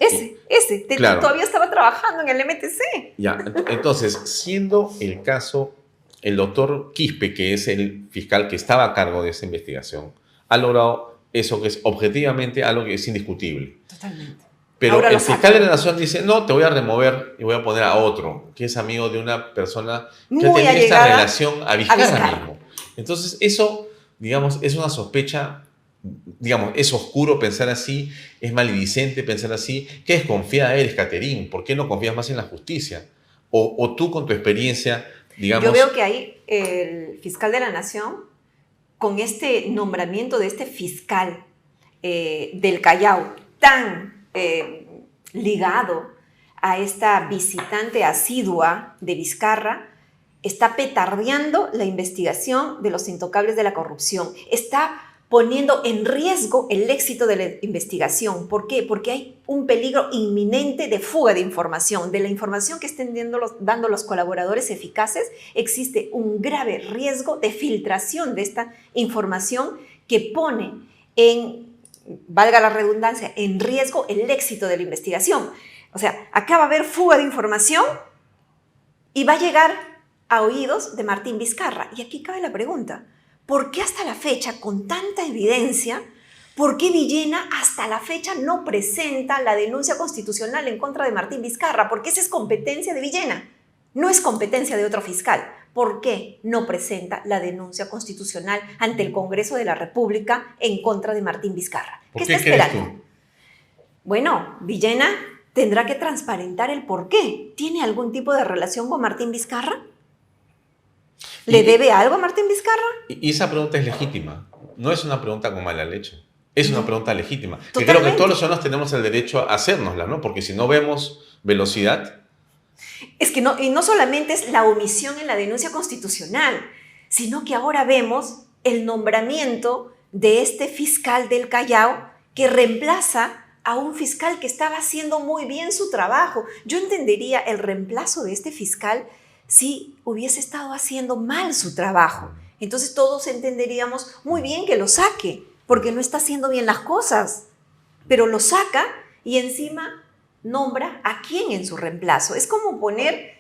Claro. todavía estaba trabajando en el MTC. Ya, entonces, siendo el caso, el doctor Quispe, que es el fiscal que estaba a cargo de esa investigación, ha logrado eso que es objetivamente algo que es indiscutible. Totalmente. Pero Ahora el lo saca. fiscal de la Nación dice, no, te voy a remover y voy a poner a otro, que es amigo de una persona que Muy ha tenido esta allegada relación a Vizcarra Vizcarra. mismo. Entonces, eso, digamos, es una sospecha, digamos, es oscuro pensar así, es maledicente pensar así. ¿Qué desconfiada eres, Caterín? ¿Por qué no confías más en la justicia? O tú con tu experiencia, digamos... Yo veo que ahí el fiscal de la Nación, con este nombramiento de este fiscal del Callao, tan ligado a esta visitante asidua de Vizcarra, está petardeando la investigación de los intocables de la corrupción. Está poniendo en riesgo el éxito de la investigación. ¿Por qué? Porque hay un peligro inminente de fuga de información. De la información que estén dando los colaboradores eficaces, existe un grave riesgo de filtración de esta información que pone en, valga la redundancia, en riesgo el éxito de la investigación. O sea, acá va a haber fuga de información y va a llegar a oídos de Martín Vizcarra. Y aquí cabe la pregunta: ¿por qué hasta la fecha, con tanta evidencia, por qué Villena hasta la fecha no presenta la denuncia constitucional en contra de Martín Vizcarra? Porque esa es competencia de Villena, no es competencia de otro fiscal. ¿Por qué no presenta la denuncia constitucional ante el Congreso de la República en contra de Martín Vizcarra? ¿Qué está esperando? Bueno, Villena tendrá que transparentar el por qué. ¿Tiene algún tipo de relación con Martín Vizcarra? ¿Le debe algo a Martín Vizcarra? Y esa pregunta es legítima. No es una pregunta con mala leche. Es una pregunta legítima. Que Totalmente. creo que todos los ciudadanos tenemos el derecho a hacérnosla, ¿no? Porque si no vemos velocidad... Es que no, y no solamente es la omisión en la denuncia constitucional, sino que ahora vemos el nombramiento de este fiscal del Callao que reemplaza a un fiscal que estaba haciendo muy bien su trabajo. Yo entendería el reemplazo de este fiscal si hubiese estado haciendo mal su trabajo. Entonces todos entenderíamos muy bien que lo saque, porque no está haciendo bien las cosas. Pero lo saca y encima nombra a quién en su reemplazo. Es como poner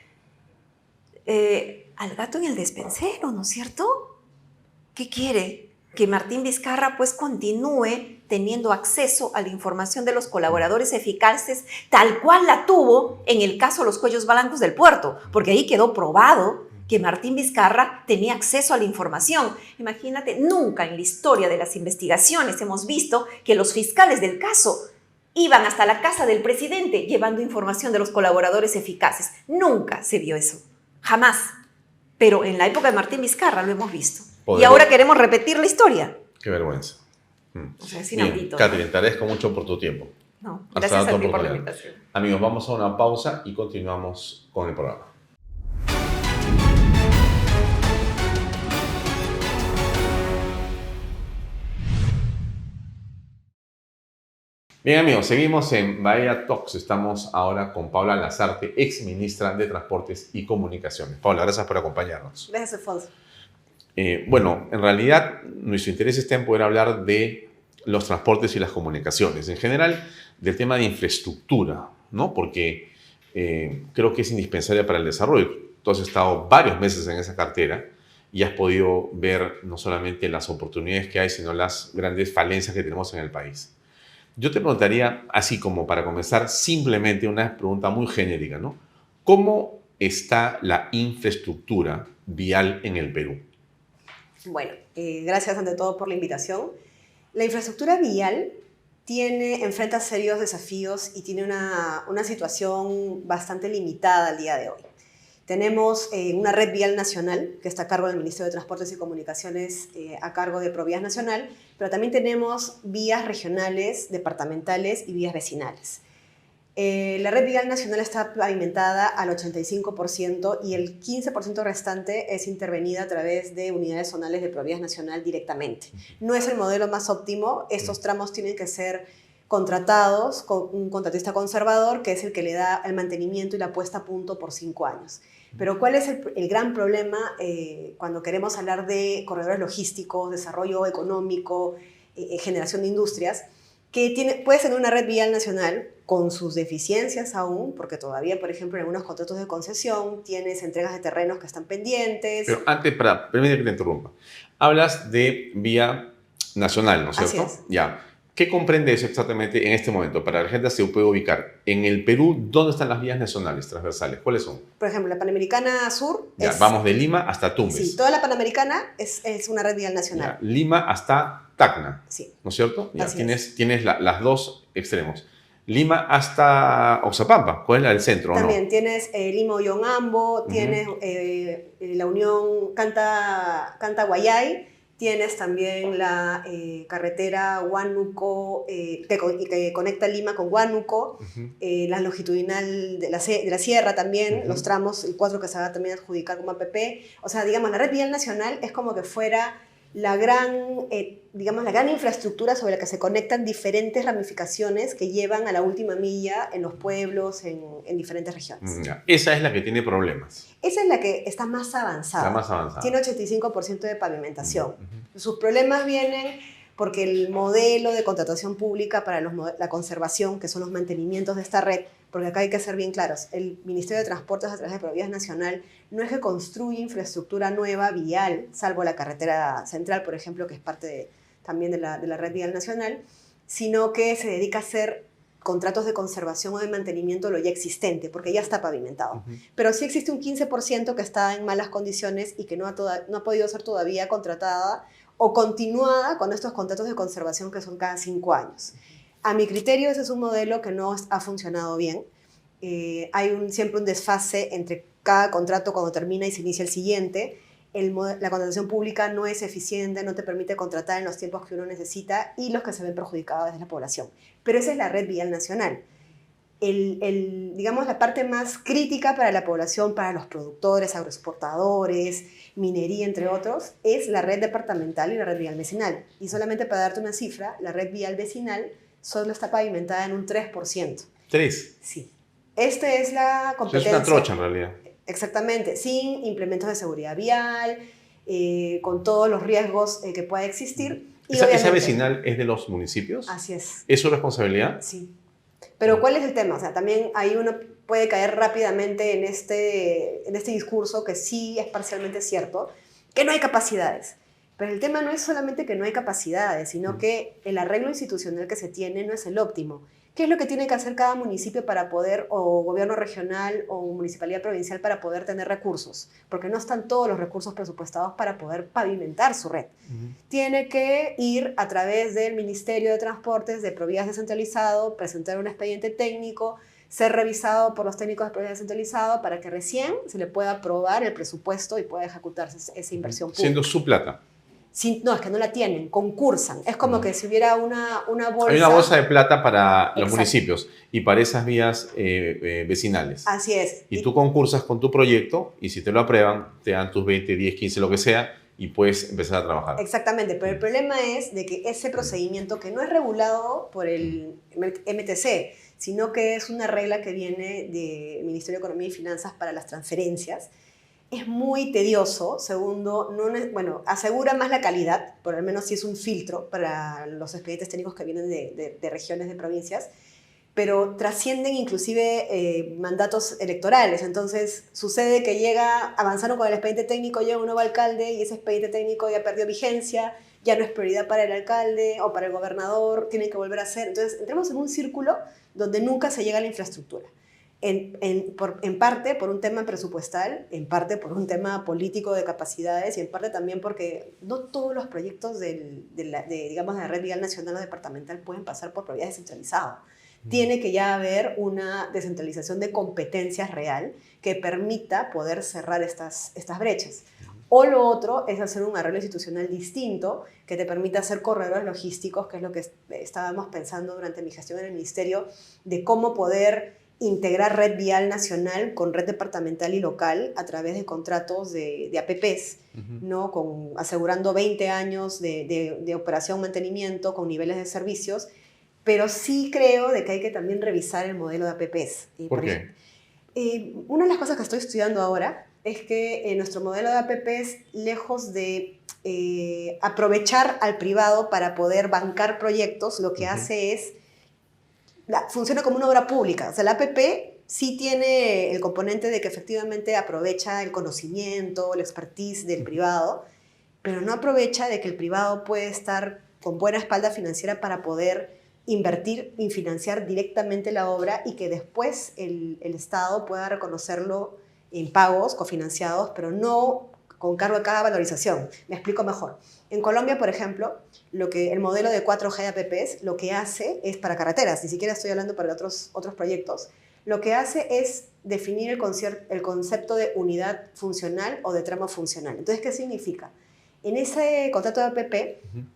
al gato en el despensero, ¿no es cierto? ¿Qué quiere? Que Martín Vizcarra pues continúe teniendo acceso a la información de los colaboradores eficaces tal cual la tuvo en el caso de los cuellos blancos del puerto, porque ahí quedó probado que Martín Vizcarra tenía acceso a la información. Imagínate, nunca en la historia de las investigaciones hemos visto que los fiscales del caso iban hasta la casa del presidente llevando información de los colaboradores eficaces. Nunca se vio eso, jamás. Pero en la época de Martín Vizcarra lo hemos visto. Y ahora queremos repetir la historia. Qué vergüenza. O sea, es inaudito. Catherine, te agradezco mucho por tu tiempo. No, Hasta gracias otra a ti por la oportunidad. invitación. Amigos, vamos a una pausa y continuamos con el programa. Bien, amigos, seguimos en Bahía Talks. Estamos ahora con Paula Lasarte, ex ministra de Transportes y Comunicaciones. Paula, gracias por acompañarnos. Gracias, Alfonso. Bueno, en realidad nuestro interés está en poder hablar de los transportes y las comunicaciones. En general, del tema de infraestructura, ¿no? Porque creo que es indispensable para el desarrollo. Tú has estado varios meses en esa cartera y has podido ver no solamente las oportunidades que hay, sino las grandes falencias que tenemos en el país. Yo te preguntaría, así como para comenzar, simplemente una pregunta muy genérica, ¿no? ¿Cómo está la infraestructura vial en el Perú? Bueno, gracias ante todo por la invitación. La infraestructura vial enfrenta serios desafíos y tiene una situación bastante limitada al día de hoy. Tenemos una red vial nacional que está a cargo del Ministerio de Transportes y Comunicaciones, a cargo de Provías Nacional, pero también tenemos vías regionales, departamentales y vías vecinales. La red vial nacional está pavimentada al 85% y el 15% restante es intervenida a través de unidades zonales de Provías Nacional directamente. No es el modelo más óptimo, estos tramos tienen que ser contratados con un contratista conservador que es el que le da el mantenimiento y la puesta a punto por 5 años. Pero ¿cuál es el gran problema cuando queremos hablar de corredores logísticos, desarrollo económico, generación de industrias? Que puede ser una red vial nacional con sus deficiencias aún, porque todavía, por ejemplo, en algunos contratos de concesión tienes entregas de terrenos que están pendientes. Pero antes, permíteme que te interrumpa. Hablas de vía nacional, ¿no es cierto? Así es. Ya. ¿Qué comprende eso exactamente en este momento? Para que la gente se pueda ubicar. En el Perú, ¿dónde están las vías nacionales transversales? ¿Cuáles son? Por ejemplo, la Panamericana Sur Ya, vamos de Lima hasta Tumbes. Sí, toda la Panamericana es una red vial nacional. Ya, Lima hasta Tacna, Sí. ¿no es cierto? Ya, Así tienes las dos extremos. Lima hasta Oxapampa, ¿cuál es la del centro? También ¿no? tienes Lima Ollonambo, tienes la Unión Canta-Guayay, tienes también la carretera Huánuco, que conecta Lima con Huánuco, la longitudinal de la sierra también, los tramos, el 4 que se va a también adjudicar como APP. O sea, digamos, la red vial nacional es como que fuera la gran infraestructura sobre la que se conectan diferentes ramificaciones que llevan a la última milla en los pueblos, en diferentes regiones. Ya, esa es la que tiene problemas. Esa es la que está más avanzada. La más avanzada. Tiene 85% de pavimentación. Sus problemas vienen porque el modelo de contratación pública para la conservación, que son los mantenimientos de esta red, porque acá hay que ser bien claros, el Ministerio de Transportes a través de Provías Nacional no es que construye infraestructura nueva vial, salvo la carretera central, por ejemplo, que es parte también de la red vial nacional, sino que se dedica a hacer contratos de conservación o de mantenimiento de lo ya existente, porque ya está pavimentado. Pero sí existe un 15% que está en malas condiciones y que no ha podido ser todavía contratada o continuada con estos contratos de conservación que son cada 5 años. A mi criterio, ese es un modelo que no ha funcionado bien. Hay siempre un desfase entre cada contrato cuando termina y se inicia el siguiente. La contratación pública no es eficiente, no te permite contratar en los tiempos que uno necesita y los que se ven perjudicados es la población. Pero esa es la red vial nacional. Digamos, la parte más crítica para la población, para los productores, agroexportadores, minería, entre otros, es la red departamental y la red vial vecinal. Y solamente para darte una cifra, la red vial vecinal solo está pavimentada en un 3%. ¿3? Sí. Esta es la competencia. Es una trocha en realidad. Exactamente, sin implementos de seguridad vial, con todos los riesgos que pueda existir. Y ¿Esa vecinal es de los municipios? Así es. ¿Es su responsabilidad? Sí. Pero ¿cuál es el tema? O sea, también ahí uno puede caer rápidamente en este discurso que sí es parcialmente cierto, que no hay capacidades. Pero el tema no es solamente que no hay capacidades, sino que el arreglo institucional que se tiene no es el óptimo. ¿Qué es lo que tiene que hacer cada municipio para poder, o gobierno regional o municipalidad provincial para poder tener recursos? Porque no están todos los recursos presupuestados para poder pavimentar su red. Tiene que ir a través del Ministerio de Transportes de Provías descentralizado, presentar un expediente técnico, ser revisado por los técnicos de Provías descentralizado para que recién se le pueda aprobar el presupuesto y pueda ejecutarse esa inversión pública. Siendo su plata. No, es que no la tienen, concursan. Es como que si hubiera una bolsa... Hay una bolsa de plata para los Exacto. municipios y para esas vías vecinales. Así es. Y tú concursas con tu proyecto y si te lo aprueban, te dan tus 20, 10, 15, lo que sea, y puedes empezar a trabajar. Exactamente, pero el problema es de que ese procedimiento que no es regulado por el MTC, sino que es una regla que viene del Ministerio de Economía y Finanzas para las transferencias, es muy tedioso. Segundo, asegura más la calidad, por al menos si es un filtro para los expedientes técnicos que vienen de regiones, de provincias, pero trascienden inclusive mandatos electorales. Entonces sucede que avanzaron con el expediente técnico, llega un nuevo alcalde y ese expediente técnico ya perdió vigencia, ya no es prioridad para el alcalde o para el gobernador, tienen que volver a hacer. Entonces entramos en un círculo donde nunca se llega a la infraestructura. En parte por un tema presupuestal, en parte por un tema político de capacidades y en parte también porque no todos los proyectos de la red vial nacional o departamental pueden pasar por propiedad descentralizada. Tiene que ya haber una descentralización de competencias real que permita poder cerrar estas brechas. O lo otro es hacer un arreglo institucional distinto que te permita hacer corredores logísticos, que es lo que estábamos pensando durante mi gestión en el ministerio, de cómo poder integrar red vial nacional con red departamental y local a través de contratos de APPs, ¿no? Asegurando 20 años de operación, mantenimiento, con niveles de servicios, pero sí creo de que hay que también revisar el modelo de APPs. ¿Por qué? Una de las cosas que estoy estudiando ahora es que nuestro modelo de APPs, lejos de aprovechar al privado para poder bancar proyectos, lo que hace es funciona como una obra pública. O sea, la APP sí tiene el componente de que efectivamente aprovecha el conocimiento, la expertise del privado, pero no aprovecha de que el privado puede estar con buena espalda financiera para poder invertir y financiar directamente la obra y que después el Estado pueda reconocerlo en pagos cofinanciados, pero no con cargo a cada valorización. Me explico mejor. En Colombia, por ejemplo, el modelo de 4G de APPs lo que hace es para carreteras, ni siquiera estoy hablando para otros proyectos, lo que hace es definir el concepto de unidad funcional o de tramo funcional. Entonces, ¿qué significa? En ese contrato de APP,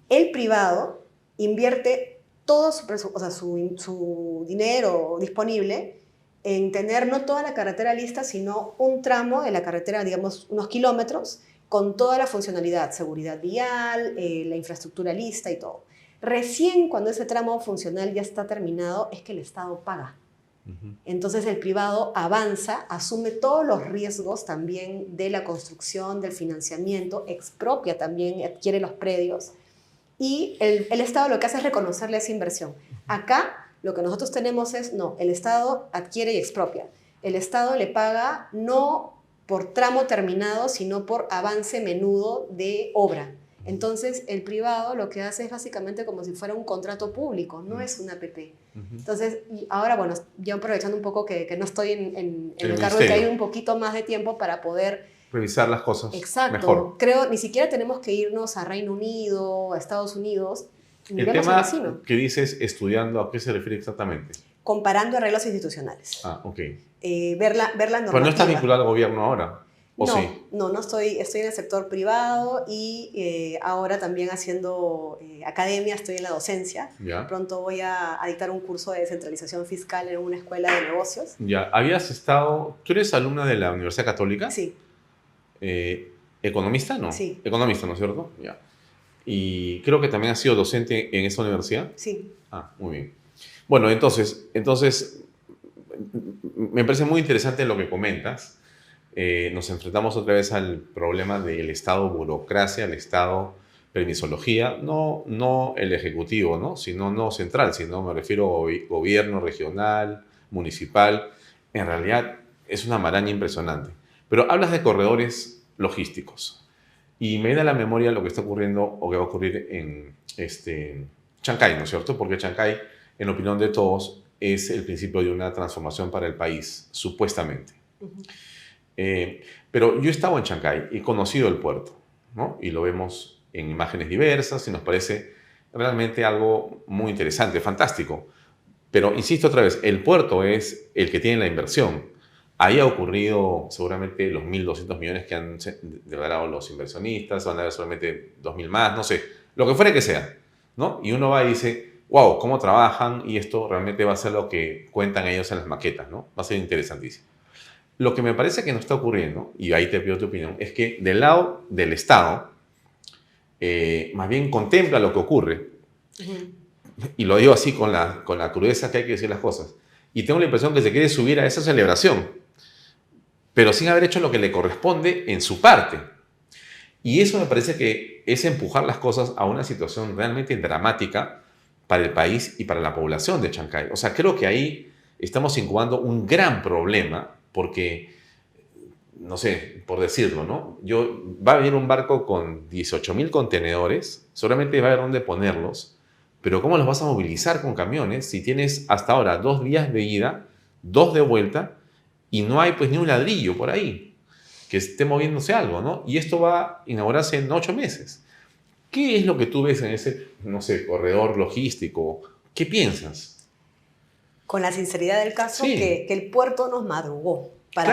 el privado invierte todo su dinero disponible en tener no toda la carretera lista, sino un tramo de la carretera, digamos, unos kilómetros, con toda la funcionalidad, seguridad vial, la infraestructura lista y todo. Recién cuando ese tramo funcional ya está terminado, es que el Estado paga. Entonces el privado avanza, asume todos los riesgos también de la construcción, del financiamiento, expropia también, adquiere los predios, y el Estado lo que hace es reconocerle esa inversión. Acá lo que nosotros tenemos es, no, el Estado adquiere y expropia. El Estado le paga no por tramo terminado, sino por avance menudo de obra. Entonces, el privado lo que hace es básicamente como si fuera un contrato público, no es una APP. Entonces, ahora, bueno, yo aprovechando un poco que no estoy en el cargo de que hay un poquito más de tiempo para poder revisar las cosas mejor. Creo, ni siquiera tenemos que irnos a Reino Unido, a Estados Unidos. El tema que dices estudiando, ¿a qué se refiere exactamente? Comparando arreglos institucionales. Ah, ok. Ver la normativa. Pero no estás vinculado al gobierno ahora, ¿o no, sí? No estoy en el sector privado y ahora también haciendo academia, estoy en la docencia. Ya. Pronto voy a dictar un curso de descentralización fiscal en una escuela de negocios. Ya, ¿tú eres alumna de la Universidad Católica? Sí. ¿Economista? No. Sí. Economista, ¿no es cierto? Ya. Y creo que también has sido docente en esa universidad. Sí. Ah, muy bien. Bueno, entonces me parece muy interesante lo que comentas. Nos enfrentamos otra vez al problema del Estado burocracia, el Estado permisología, no el ejecutivo, ¿no? Sino no central, sino me refiero a gobierno regional, municipal. En realidad es una maraña impresionante. Pero hablas de corredores logísticos. Y me da a la memoria lo que está ocurriendo o que va a ocurrir en Chancay, ¿no es cierto? Porque Chancay, en opinión de todos, es el principio de una transformación para el país, supuestamente. Pero yo he estado en Chancay y he conocido el puerto, ¿no? Y lo vemos en imágenes diversas y nos parece realmente algo muy interesante, fantástico. Pero insisto otra vez, el puerto es el que tiene la inversión. Ahí ha ocurrido seguramente los 1.200 millones que han declarado los inversionistas, van a haber solamente 2.000 más, no sé, lo que fuera que sea, ¿no? Y uno va y dice, wow, ¿cómo trabajan? Y esto realmente va a ser lo que cuentan ellos en las maquetas, ¿no? Va a ser interesantísimo. Lo que me parece que no está ocurriendo, y ahí te pido tu opinión, es que del lado del Estado, más bien contempla lo que ocurre, y lo digo así con la crudeza que hay que decir las cosas, y tengo la impresión que se quiere subir a esa celebración, pero sin haber hecho lo que le corresponde en su parte. Y eso me parece que es empujar las cosas a una situación realmente dramática para el país y para la población de Chancay. O sea, creo que ahí estamos incubando un gran problema porque, no sé, por decirlo, ¿no? Va a venir un barco con 18.000 contenedores, solamente va a haber dónde ponerlos, pero ¿cómo los vas a movilizar con camiones si tienes hasta ahora 2 días de ida, 2 de vuelta, y no hay pues ni un ladrillo por ahí que esté moviéndose algo, ¿no? Y esto va a inaugurarse en 8 meses. ¿Qué es lo que tú ves en ese, no sé, corredor logístico? ¿Qué piensas? Con la sinceridad del caso, Sí. que el puerto nos madrugó, Claro.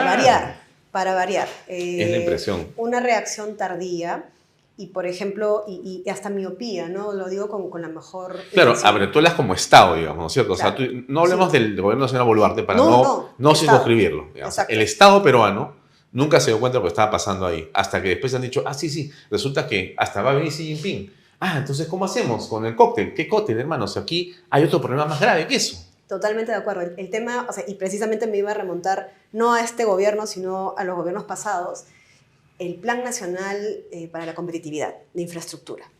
para variar. Es la impresión. Una reacción tardía y, por ejemplo, y hasta miopía, ¿no? Lo digo con la mejor Claro, intención. abre, tú hablas como Estado, digamos, ¿no es cierto? Claro. O sea, no hablemos Sí. del gobierno nacional Boluarte para No, no Estado. circunscribirlo. Digamos. Exacto. El Estado peruano nunca se dio cuenta de lo que estaba pasando ahí, hasta que después han dicho, sí, resulta que hasta va a venir Xi Jinping. Entonces, ¿cómo hacemos con el cóctel? ¿Qué cóctel, hermanos? Aquí hay otro problema más grave que eso. Totalmente de acuerdo. El tema, o sea, y precisamente me iba a remontar no a este gobierno, sino a los gobiernos pasados, el Plan Nacional para la Competitividad de Infraestructura.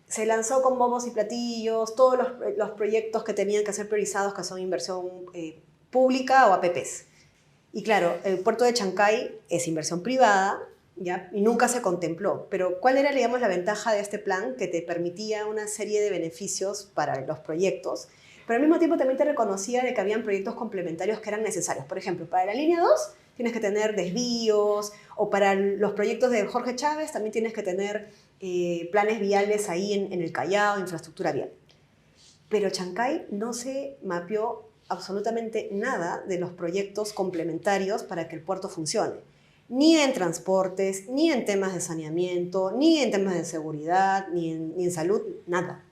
Se lanzó con bombos y platillos, todos los proyectos que tenían que ser priorizados, que son inversión pública o APPs. Y claro, el puerto de Chancay es inversión privada, ¿ya? Y nunca se contempló. Pero ¿cuál era, digamos, la ventaja de este plan? Que te permitía una serie de beneficios para los proyectos, pero al mismo tiempo también te reconocía de que habían proyectos complementarios que eran necesarios. Por ejemplo, para la línea 2 tienes que tener desvíos, o para los proyectos de Jorge Chávez también tienes que tener planes viales ahí en el Callao, infraestructura vial. Pero Chancay no se mapeó absolutamente nada de los proyectos complementarios para que el puerto funcione. Ni en transportes, ni en temas de saneamiento, ni en temas de seguridad, ni en salud, nada.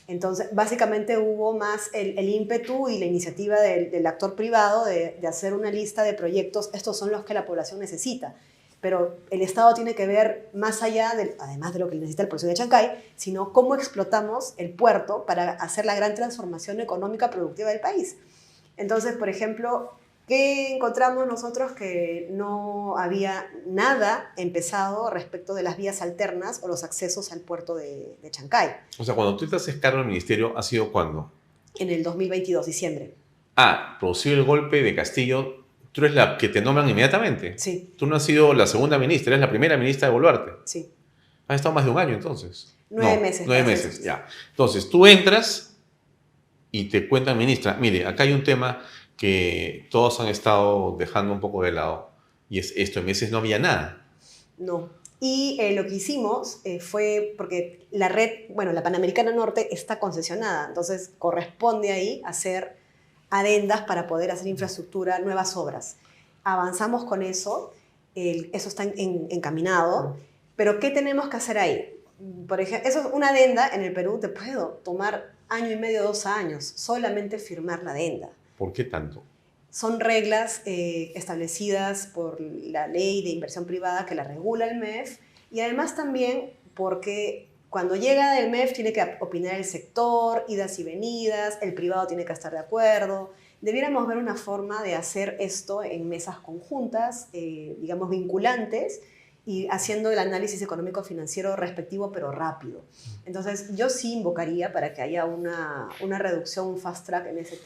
Entonces, básicamente hubo más el ímpetu y la iniciativa del actor privado de hacer una lista de proyectos, estos son los que la población necesita. Pero el Estado tiene que ver más allá, además de lo que necesita el proceso de Chancay, sino cómo explotamos el puerto para hacer la gran transformación económica productiva del país. Entonces, por ejemplo, ¿qué encontramos nosotros? Que no había nada empezado respecto de las vías alternas o los accesos al puerto de Chancay. O sea, cuando tú te haces cargo del ministerio, ¿ha sido cuándo? En el 2022, diciembre. Producido el golpe de Castillo, tú eres la que te nombran inmediatamente. Sí. Tú no has sido la segunda ministra, eres la primera ministra de Boluarte. Sí. Has estado más de un año, entonces. 9 meses. 9 meses, ya. Entonces, tú entras y te cuentan, ministra, mire, acá hay un tema que todos han estado dejando un poco de lado, y es esto, en meses no había nada. No. Y lo que hicimos fue, porque la red, bueno, la Panamericana Norte está concesionada, entonces corresponde ahí hacer adendas para poder hacer infraestructura, nuevas obras. Avanzamos con eso, eso está encaminado, pero ¿qué tenemos que hacer ahí? Por ejemplo, eso es una adenda en el Perú, te puede tomar 1 año y medio, 2 años, solamente firmar la adenda. ¿Por qué tanto? Son reglas establecidas por la ley de inversión privada que la regula el MEF, y además también porque cuando llega del MEF tiene que opinar el sector, idas y venidas, el privado tiene que estar de acuerdo. Debiéramos ver una forma de hacer esto en mesas conjuntas, digamos vinculantes, y haciendo el análisis económico-financiero respectivo, pero rápido. Entonces, yo sí invocaría para que haya una reducción, un fast track en ese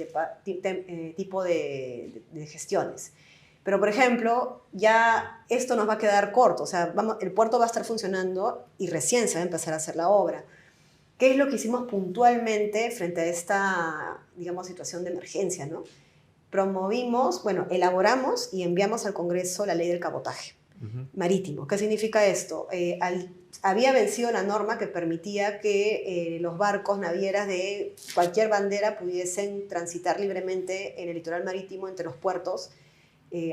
tipo de gestiones. Pero, por ejemplo, ya esto nos va a quedar corto. O sea, el puerto va a estar funcionando y recién se va a empezar a hacer la obra. ¿Qué es lo que hicimos puntualmente frente a esta, digamos, situación de emergencia, ¿no? Promovimos, bueno, elaboramos y enviamos al Congreso la ley del cabotaje marítimo. ¿Qué significa esto? Había vencido la norma que permitía que los barcos navieras de cualquier bandera pudiesen transitar libremente en el litoral marítimo entre los puertos.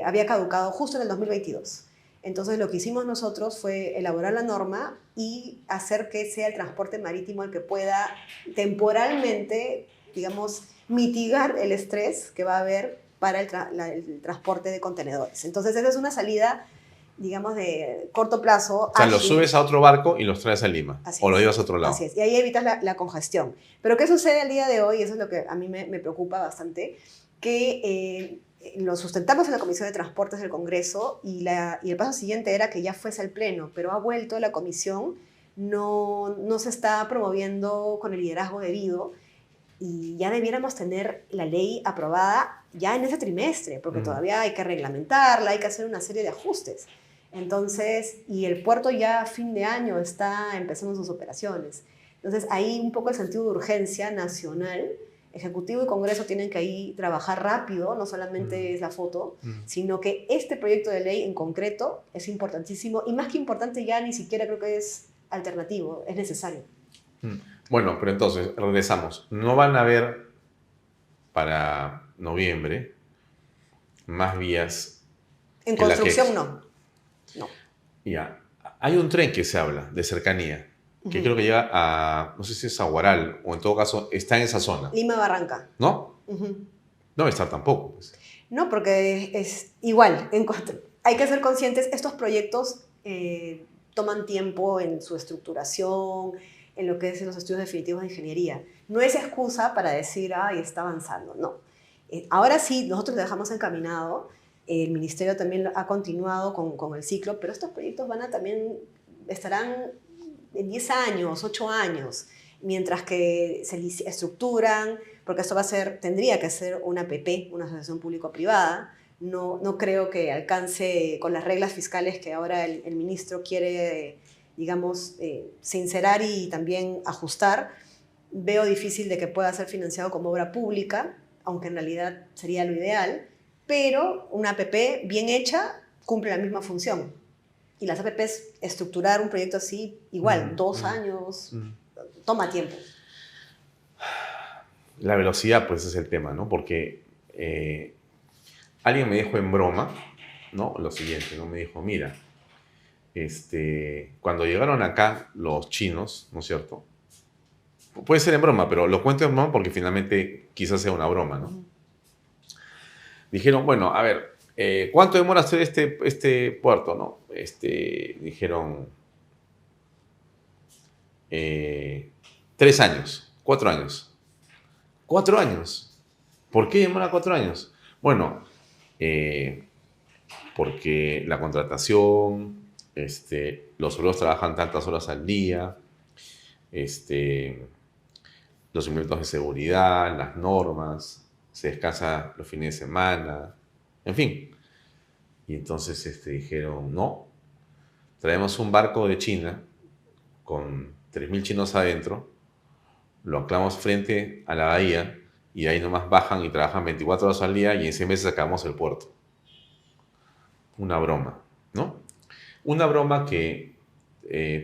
Había caducado justo en el 2022. Entonces lo que hicimos nosotros fue elaborar la norma y hacer que sea el transporte marítimo el que pueda temporalmente, digamos, mitigar el estrés que va a haber para el transporte de contenedores. Entonces esa es una salida, digamos, de corto plazo. O sea, ágil. los subes a otro barco y los traes a Lima. Así o es. los llevas a otro lado. Así es. Y ahí evitas la congestión. Pero ¿qué sucede al día de hoy? Eso es lo que a mí me preocupa bastante, que lo sustentamos en la Comisión de Transportes del Congreso y el paso siguiente era que ya fuese al Pleno, pero ha vuelto la Comisión, no se está promoviendo con el liderazgo debido y ya debiéramos tener la ley aprobada ya en ese trimestre, porque todavía hay que reglamentarla, hay que hacer una serie de ajustes. Entonces, y el puerto ya a fin de año está empezando sus operaciones. Entonces, ahí un poco el sentido de urgencia nacional, Ejecutivo y Congreso tienen que ahí trabajar rápido, no solamente es la foto, sino que este proyecto de ley en concreto es importantísimo, y más que importante ya ni siquiera creo que es alternativo, es necesario. Bueno, pero entonces, regresamos. No van a haber para noviembre más vías. En que la que construcción es. no. No. Ya. Hay un tren que se habla de cercanía, que Ujú. creo que llega a, no sé si es a Huaral, o en todo caso está en esa zona, Lima Barranca. ¿no? Ujú. No debe estar tampoco, pues. No, porque es igual. Hay que ser conscientes, estos proyectos toman tiempo en su estructuración, en lo que es los estudios definitivos de ingeniería. No es excusa para decir, ay, está avanzando. No. Ahora sí, nosotros lo dejamos encaminado. El ministerio también ha continuado con el ciclo, pero estos proyectos estarán en 10 años, 8 años, mientras que se estructuran, porque esto tendría que ser una APP, una asociación público-privada. No creo que alcance con las reglas fiscales que ahora el ministro quiere, digamos, sincerar y también ajustar. Veo difícil de que pueda ser financiado como obra pública, aunque en realidad sería lo ideal, pero una APP bien hecha cumple la misma función. Y las APPs, estructurar un proyecto así, igual, 2 años, toma tiempo. La velocidad, pues, es el tema, ¿no? Porque alguien me dijo en broma, ¿no? Lo siguiente, ¿no? Me dijo, mira, cuando llegaron acá los chinos, ¿no es cierto? Puede ser en broma, pero lo cuento en broma porque finalmente quizás sea una broma, ¿no? Dijeron, bueno, a ver, ¿cuánto demora hacer este puerto, no? Dijeron, 3 años, 4 años. 4 años. ¿Por qué demora 4 años? Bueno, porque la contratación, los obreros trabajan tantas horas al día, los implementos de seguridad, las normas, se descansa los fines de semana, en fin. Y entonces dijeron, no, traemos un barco de China con 3.000 chinos adentro, lo anclamos frente a la bahía y ahí nomás bajan y trabajan 24 horas al día y en 6 meses acabamos el puerto. Una broma, ¿no? Una broma que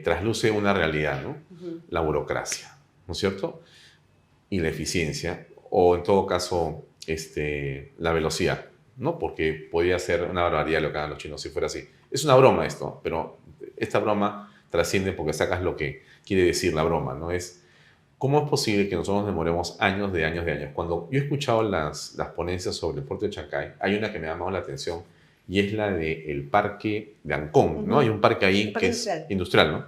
trasluce una realidad, ¿no? La burocracia, ¿no es cierto? Y la eficiencia, o en todo caso, la velocidad, ¿no? Porque podría ser una barbaridad lo que hagan los chinos si fuera así. Es una broma esto, pero esta broma trasciende porque sacas lo que quiere decir la broma, ¿no? ¿Cómo es posible que nosotros nos demoremos años de años de años? Cuando yo he escuchado las ponencias sobre el puerto de Chancay, hay una que me ha llamado la atención y es la del parque de Ancón, ¿no? Hay un parque ahí que es industrial, ¿no?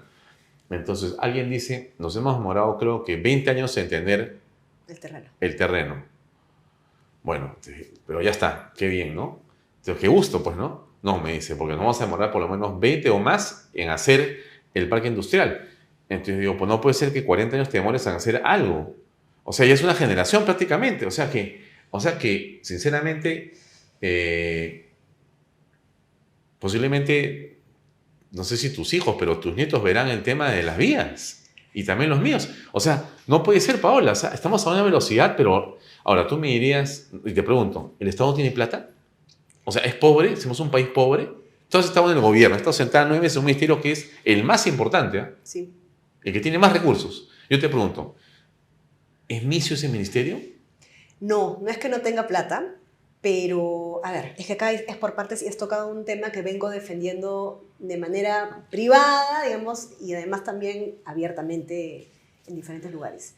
Entonces, alguien dice, nos hemos demorado creo que 20 años en tener el terreno. Bueno, pero ya está, qué bien, ¿no? Entonces, qué gusto, pues, ¿no? No, me dice, porque nos vamos a demorar por lo menos 20 o más en hacer el parque industrial. Entonces digo, pues no puede ser que 40 años te demores en hacer algo. O sea, ya es una generación prácticamente. O sea que sinceramente, posiblemente, no sé si tus hijos, pero tus nietos verán el tema de las vías. Y también los míos. O sea, no puede ser, Paola. O sea, estamos a una velocidad, pero ahora tú me dirías, y te pregunto, ¿el Estado tiene plata? O sea, ¿es pobre? ¿Somos un país pobre? Entonces estamos en el gobierno. Estamos sentados 9 meses en un ministerio que es el más importante, ¿eh? Sí. El que tiene más recursos. Yo te pregunto, ¿es misio ese ministerio? No es que no tenga plata, pero, a ver, es que acá es por partes y has tocado un tema que vengo defendiendo de manera privada, digamos, y además también abiertamente en diferentes lugares.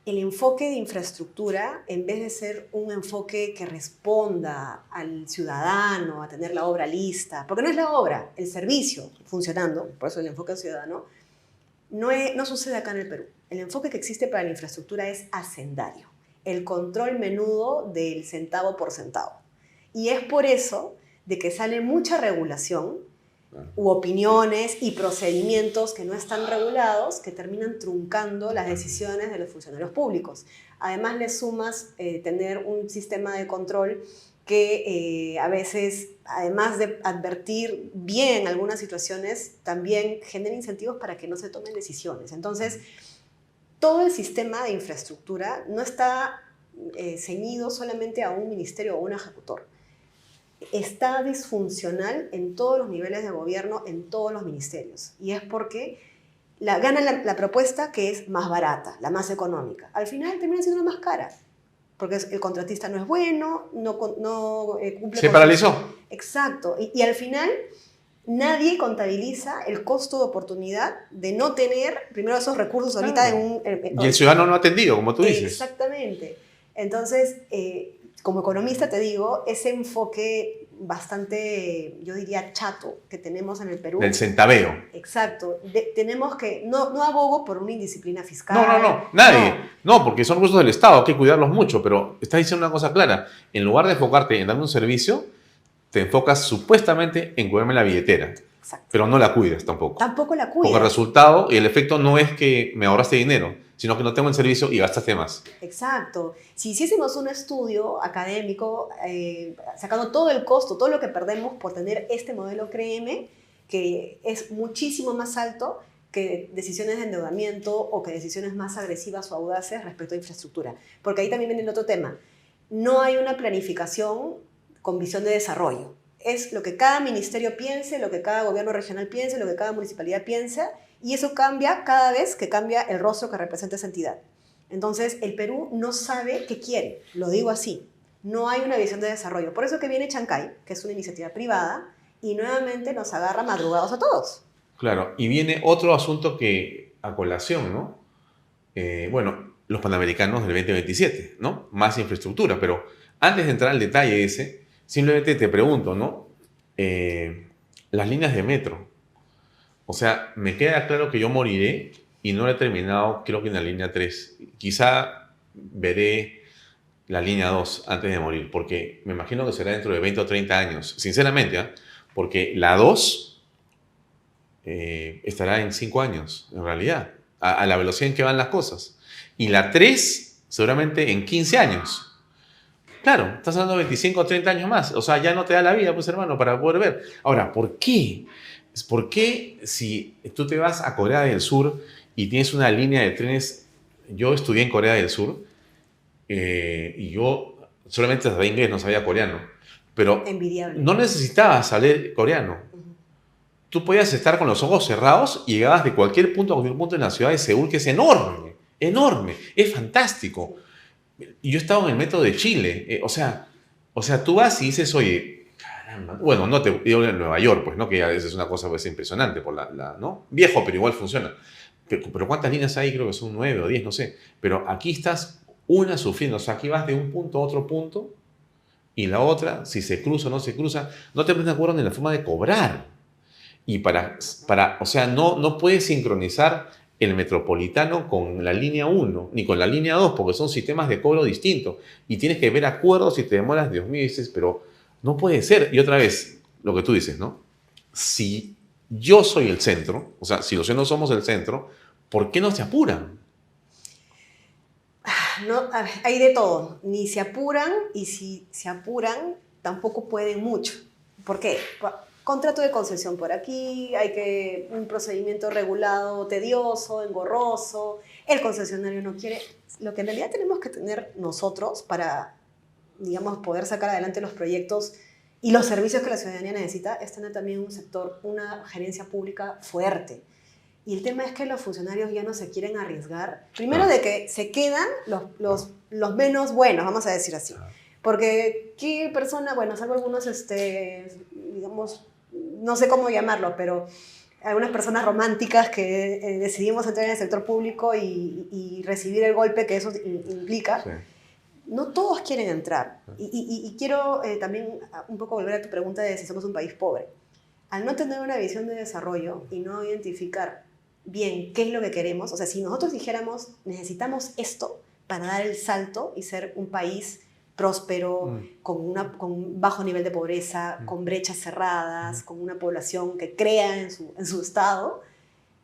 El enfoque de infraestructura, en vez de ser un enfoque que responda al ciudadano, a tener la obra lista, porque no es la obra, el servicio funcionando, por eso el enfoque ciudadano, no sucede acá en el Perú. El enfoque que existe para la infraestructura es hacendario, el control menudo del centavo por centavo. Y es por eso de que sale mucha regulación u opiniones y procedimientos que no están regulados que terminan truncando las decisiones de los funcionarios públicos. Además le sumas tener un sistema de control que a veces, además de advertir bien algunas situaciones, también genera incentivos para que no se tomen decisiones. Entonces, todo el sistema de infraestructura no está ceñido solamente a un ministerio o un ejecutor. Está disfuncional en todos los niveles de gobierno, en todos los ministerios. Y es porque gana la propuesta que es más barata, la más económica. Al final termina siendo la más cara. porque el contratista no es bueno, no cumple Se con paralizó. Exacto. Y al final, nadie contabiliza el costo de oportunidad de no tener, primero, esos recursos ahorita Claro. en un... Y el ciudadano no ha atendido, como tú dices. Exactamente. Entonces, como economista te digo, ese enfoque bastante, yo diría, chato que tenemos en el Perú. Del centaveo. Exacto. Tenemos que, no abogo por una indisciplina fiscal. No, nadie. No, porque son recursos del Estado, hay que cuidarlos mucho, pero estás diciendo una cosa clara. En lugar de enfocarte en darme un servicio, te enfocas supuestamente en cuidarme la billetera, Exacto. pero no la cuidas tampoco. Tampoco la Porque cuidas. el resultado y el efecto no es que me ahorraste dinero, sino que no tengo el servicio y gastaste más. Exacto. Si hiciésemos un estudio académico, sacando todo el costo, todo lo que perdemos por tener este modelo, créeme, que es muchísimo más alto que decisiones de endeudamiento o que decisiones más agresivas o audaces respecto a infraestructura. Porque ahí también viene el otro tema. No hay una planificación con visión de desarrollo. Es lo que cada ministerio piense, lo que cada gobierno regional piense, lo que cada municipalidad piensa, y eso cambia cada vez que cambia el rostro que representa esa entidad. Entonces, el Perú no sabe qué quiere, lo digo así. No hay una visión de desarrollo. Por eso que viene Chancay, que es una iniciativa privada, y nuevamente nos agarra madrugados a todos. Claro, y viene otro asunto que a colación, ¿no? Bueno, los Panamericanos del 2027, ¿no? Más infraestructura, pero antes de entrar al detalle ese, simplemente te pregunto, ¿no? Las líneas de metro. O sea, me queda claro que yo moriré y no he terminado, creo que en la línea 3. Quizá veré la línea 2 antes de morir, porque me imagino que será dentro de 20 o 30 años. Sinceramente, ¿eh? Porque la 2 estará en 5 años, en realidad, a la velocidad en que van las cosas. Y la 3 seguramente en 15 años. Claro, estás hablando de 25 o 30 años más. O sea, ya no te da la vida, pues hermano, para poder ver. Ahora, ¿por qué? ¿Por qué si tú te vas a Corea del Sur y tienes una línea de trenes? Yo estudié en Corea del Sur y yo solamente sabía inglés, no sabía coreano. Pero Envidiable. no necesitabas saber coreano. Tú podías estar con los ojos cerrados y llegabas de cualquier punto a cualquier punto en la ciudad de Seúl, que es enorme, enorme, es fantástico. Y yo estaba en el metro de Chile, o sea, tú vas y dices, oye, caramba, bueno, no te digo en Nueva York, pues, ¿no? Que ya es una cosa pues, impresionante, por ¿no? Viejo, pero igual funciona. Pero ¿cuántas líneas hay? Creo que son 9 o 10, no sé. Pero aquí estás una sufriendo, o sea, aquí vas de un punto a otro punto y la otra, si se cruza o no se cruza, no te pones de acuerdo en la forma de cobrar. Y o sea, no puedes sincronizar el metropolitano con la línea 1, ni con la línea 2, porque son sistemas de cobro distintos. Y tienes que ver acuerdos y te demoras, Dios mío, dices, pero no puede ser. Y otra vez, lo que tú dices, ¿no? Si yo soy el centro, o sea, si los no somos el centro, ¿por qué no se apuran? No, a ver, hay de todo. Ni se apuran, y si se apuran, tampoco pueden mucho. ¿Por qué? Contrato de concesión por aquí, hay un procedimiento regulado tedioso, engorroso, el concesionario no quiere. Lo que en realidad tenemos que tener nosotros para, digamos, poder sacar adelante los proyectos y los servicios que la ciudadanía necesita es tener también un sector, una gerencia pública fuerte. Y el tema es que los funcionarios ya no se quieren arriesgar. Primero de que se quedan los menos buenos, vamos a decir así. Porque qué persona, bueno, salvo algunos, digamos, no sé cómo llamarlo, pero algunas personas románticas que decidimos entrar en el sector público y recibir el golpe que eso implica. Sí. No todos quieren entrar. Y quiero también un poco volver a tu pregunta de si somos un país pobre. Al no tener una visión de desarrollo y no identificar bien qué es lo que queremos, o sea, si nosotros dijéramos, necesitamos esto para dar el salto y ser un país próspero, con un bajo nivel de pobreza, con brechas cerradas, con una población que crea en su estado,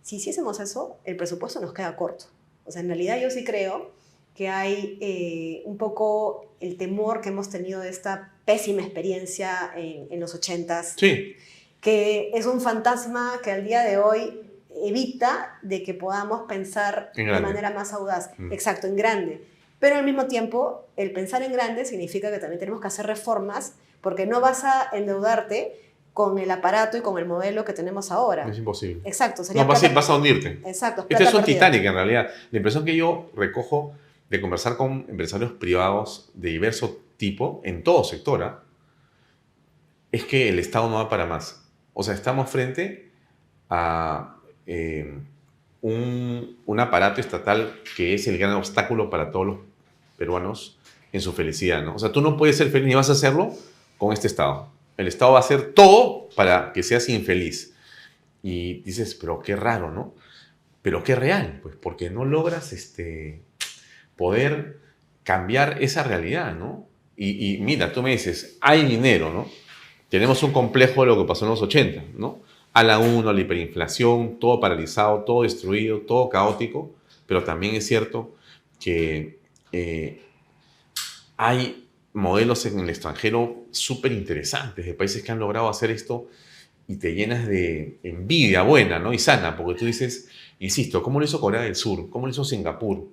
si hiciésemos eso, el presupuesto nos queda corto. O sea, en realidad yo sí creo que hay un poco el temor que hemos tenido de esta pésima experiencia en los 80s, sí, que es un fantasma que al día de hoy evita de que podamos pensar de manera más audaz. Exacto, en grande. Pero al mismo tiempo, el pensar en grande significa que también tenemos que hacer reformas, porque no vas a endeudarte con el aparato y con el modelo que tenemos ahora. Es imposible. Exacto. Sería no, vas a hundirte. Exacto. Este es un Titanic, en realidad. La impresión que yo recojo de conversar con empresarios privados de diverso tipo, en todo sector, ¿ah? Es que el Estado no va para más. O sea, estamos frente a un aparato estatal que es el gran obstáculo para todos los peruanos en su felicidad, ¿no? O sea, tú no puedes ser feliz ni vas a hacerlo con este Estado. El Estado va a hacer todo para que seas infeliz. Y dices, pero qué raro, ¿no? Pero qué real, pues porque no logras poder cambiar esa realidad, ¿no? Y mira, tú me dices, hay dinero, ¿no? Tenemos un complejo de lo que pasó en los 80, ¿no? A la 1, la hiperinflación, todo paralizado, todo destruido, todo caótico, pero también es cierto que hay modelos en el extranjero súper interesantes de países que han logrado hacer esto y te llenas de envidia buena, ¿no? Y sana, porque tú dices, insisto, ¿cómo lo hizo Corea del Sur? ¿Cómo lo hizo Singapur?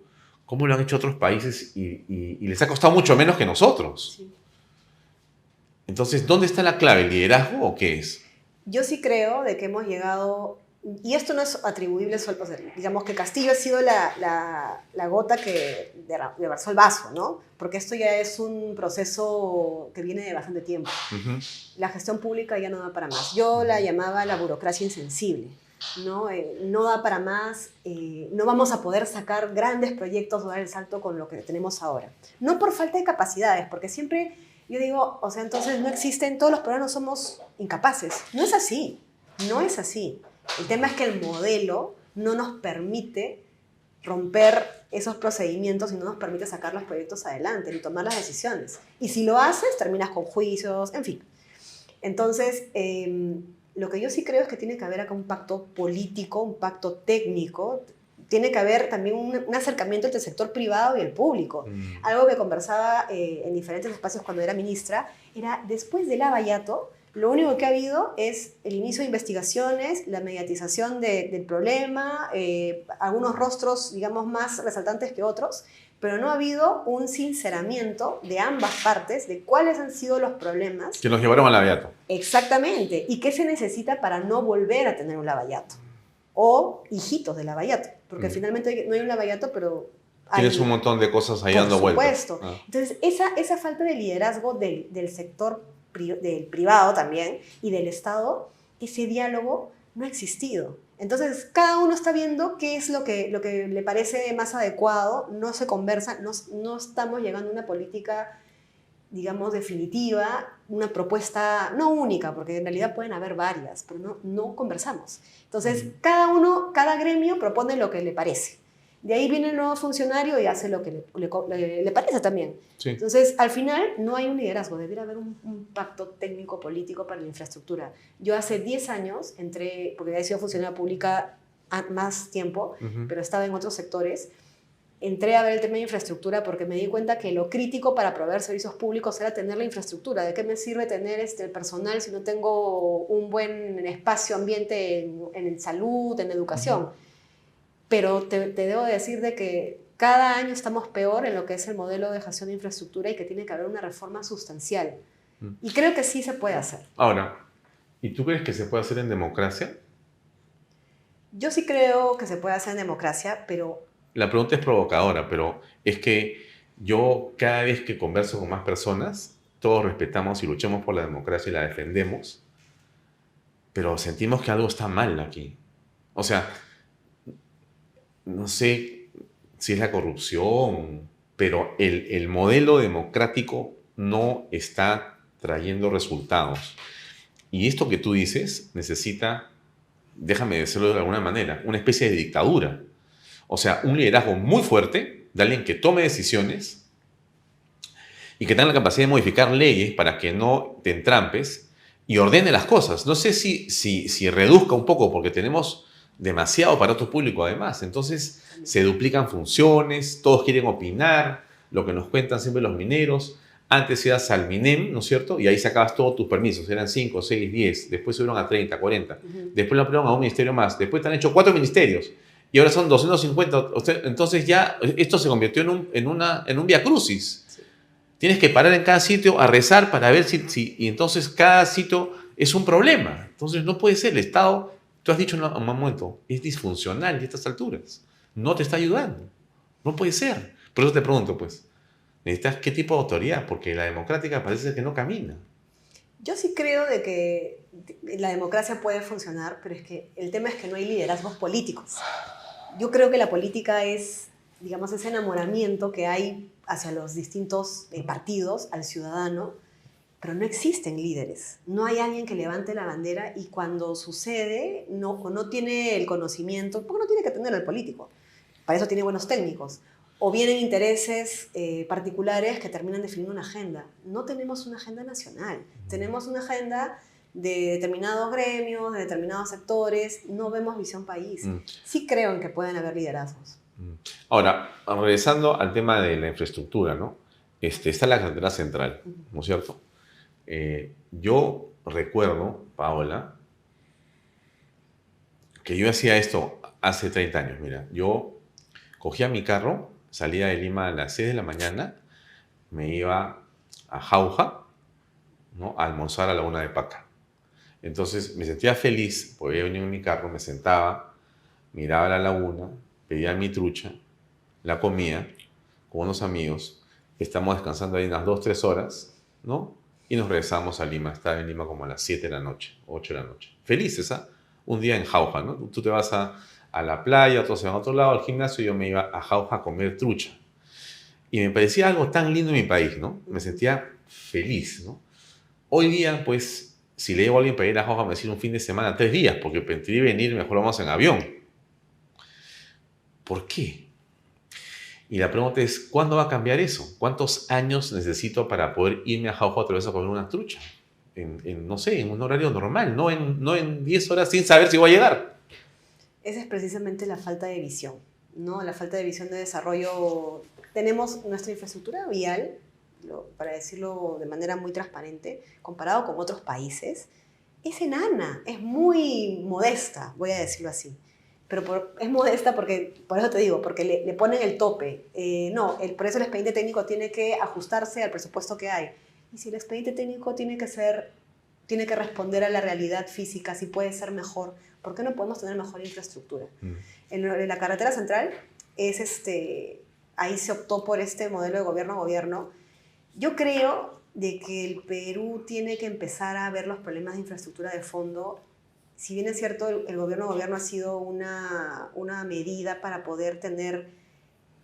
¿Cómo lo han hecho otros países? Y les ha costado mucho menos que nosotros. Sí. Entonces, ¿dónde está la clave? ¿El liderazgo o qué es? Yo sí creo de que hemos llegado, y esto no es atribuible solo, o sea, digamos que Castillo ha sido la gota que derramó el vaso, ¿no? Porque esto ya es un proceso que viene de bastante tiempo. Uh-huh. La gestión pública ya no da para más. Yo la llamaba la burocracia insensible, ¿no? No da para más, no vamos a poder sacar grandes proyectos o dar el salto con lo que tenemos ahora. No por falta de capacidades, porque siempre yo digo, o sea, entonces no existen, todos los peruanos somos incapaces. No es así, no es así. El tema es que el modelo no nos permite romper esos procedimientos y no nos permite sacar los proyectos adelante ni tomar las decisiones. Y si lo haces, terminas con juicios, en fin. Entonces, lo que yo sí creo es que tiene que haber acá un pacto político, un pacto técnico, tiene que haber también un acercamiento entre el sector privado y el público. Algo que conversaba en diferentes espacios cuando era ministra, era después del Lavallato, lo único que ha habido es el inicio de investigaciones, la mediatización del problema, algunos rostros, digamos, más resaltantes que otros, pero no ha habido un sinceramiento de ambas partes de cuáles han sido los problemas. Que nos llevaron al Lavallato. Exactamente. Y qué se necesita para no volver a tener un Lavallato. O hijitos de Lavallato. Porque finalmente no hay un Lavallato, pero tienes un montón de cosas ahí dando vueltas. Por supuesto. Entonces, esa falta de liderazgo del sector del privado también y del Estado, ese diálogo no ha existido. Entonces, cada uno está viendo qué es lo que le parece más adecuado, no se conversa, no estamos llegando a una política, digamos, definitiva, una propuesta no única, porque en realidad pueden haber varias, pero no conversamos. Entonces, cada gremio propone lo que le parece. De ahí viene el nuevo funcionario y hace lo que le parece también. Sí. Entonces, al final, no hay un liderazgo. Debería haber un pacto técnico-político para la infraestructura. Yo hace 10 años entré, porque he sido funcionaria pública más tiempo, pero estaba en otros sectores, entré a ver el tema de infraestructura porque me di cuenta que lo crítico para proveer servicios públicos era tener la infraestructura. ¿De qué me sirve tener el personal si no tengo un buen espacio, ambiente en salud, en educación? Pero te debo decir de que cada año estamos peor en lo que es el modelo de gestión de infraestructura y que tiene que haber una reforma sustancial. Y creo que sí se puede hacer. Ahora, ¿y tú crees que se puede hacer en democracia? Yo sí creo que se puede hacer en democracia, pero... La pregunta es provocadora, pero es que yo cada vez que converso con más personas, todos respetamos y luchamos por la democracia y la defendemos, pero sentimos que algo está mal aquí. O sea, no sé si es la corrupción, pero el modelo democrático no está trayendo resultados. Y esto que tú dices necesita, déjame decirlo de alguna manera, una especie de dictadura. O sea, un liderazgo muy fuerte de alguien que tome decisiones y que tenga la capacidad de modificar leyes para que no te entrampes y ordene las cosas. No sé si reduzca un poco, porque tenemos demasiado aparato público además. Entonces se duplican funciones, todos quieren opinar, lo que nos cuentan siempre los mineros. Antes ibas al MINEM, ¿no es cierto? Y ahí sacabas todos tus permisos. Eran 5, 6, 10. Después subieron a 30, 40. Después lo ampliaron a un ministerio más. Después te han hecho 4 ministerios. Y ahora son 250. Entonces ya esto se convirtió en un viacrucis. Sí. Tienes que parar en cada sitio a rezar para ver y entonces cada sitio es un problema. Entonces no puede ser. El Estado, tú has dicho en un momento, es disfuncional a estas alturas. No te está ayudando. No puede ser. Por eso te pregunto, pues, ¿necesitas qué tipo de autoridad? Porque la democrática parece que no camina. Yo sí creo de que la democracia puede funcionar, pero es que el tema es que no hay liderazgos políticos. Yo creo que la política es, digamos, ese enamoramiento que hay hacia los distintos partidos, al ciudadano, pero no existen líderes. No hay alguien que levante la bandera y cuando sucede o no tiene el conocimiento, porque no tiene que tener el político, para eso tiene buenos técnicos, o vienen intereses particulares que terminan definiendo una agenda. No tenemos una agenda nacional, tenemos una agenda de determinados gremios, de determinados sectores, no vemos visión país. Sí creo en que pueden haber liderazgos. Ahora, regresando al tema de la infraestructura, ¿no? Está la carretera central, ¿no es cierto? Yo recuerdo, Paola, que yo hacía esto hace 30 años. Mira, yo cogía mi carro, salía de Lima a las 6 de la mañana, me iba a Jauja, ¿no? A almorzar a la una de Paca. Entonces me sentía feliz, porque venía en mi carro, me sentaba, miraba la laguna, pedía mi trucha, la comía con unos amigos, estamos descansando ahí unas 2-3 horas, ¿no? Y nos regresamos a Lima. Estaba en Lima como a las 7 de la noche, 8 de la noche. Felices, ¿ah? Un día en Jauja, ¿no? Tú te vas a la playa, otros se van a otro lado, al gimnasio, y yo me iba a Jauja a comer trucha. Y me parecía algo tan lindo en mi país, ¿no? Me sentía feliz, ¿no? Hoy día, pues, si le digo a alguien para ir a Jauja, me decir un fin de semana, 3 días, porque preferí venir, mejor vamos en avión. ¿Por qué? Y la pregunta es, ¿cuándo va a cambiar eso? ¿Cuántos años necesito para poder irme a Jauja otra vez a comer una trucha? No sé, en un horario normal, no en 10 horas sin saber si voy a llegar. Esa es precisamente la falta de visión, ¿no? La falta de visión de desarrollo. Tenemos nuestra infraestructura vial, para decirlo de manera muy transparente, comparado con otros países, es enana, es muy modesta, voy a decirlo así. Pero es modesta porque, por eso te digo, porque le ponen el tope. Por eso el expediente técnico tiene que ajustarse al presupuesto que hay. Y si el expediente técnico tiene que responder a la realidad física, si puede ser mejor, ¿por qué no podemos tener mejor infraestructura? En la carretera central, ahí se optó por este modelo de gobierno-gobierno. Yo creo de que el Perú tiene que empezar a ver los problemas de infraestructura de fondo. Si bien es cierto, el gobierno ha sido una medida para poder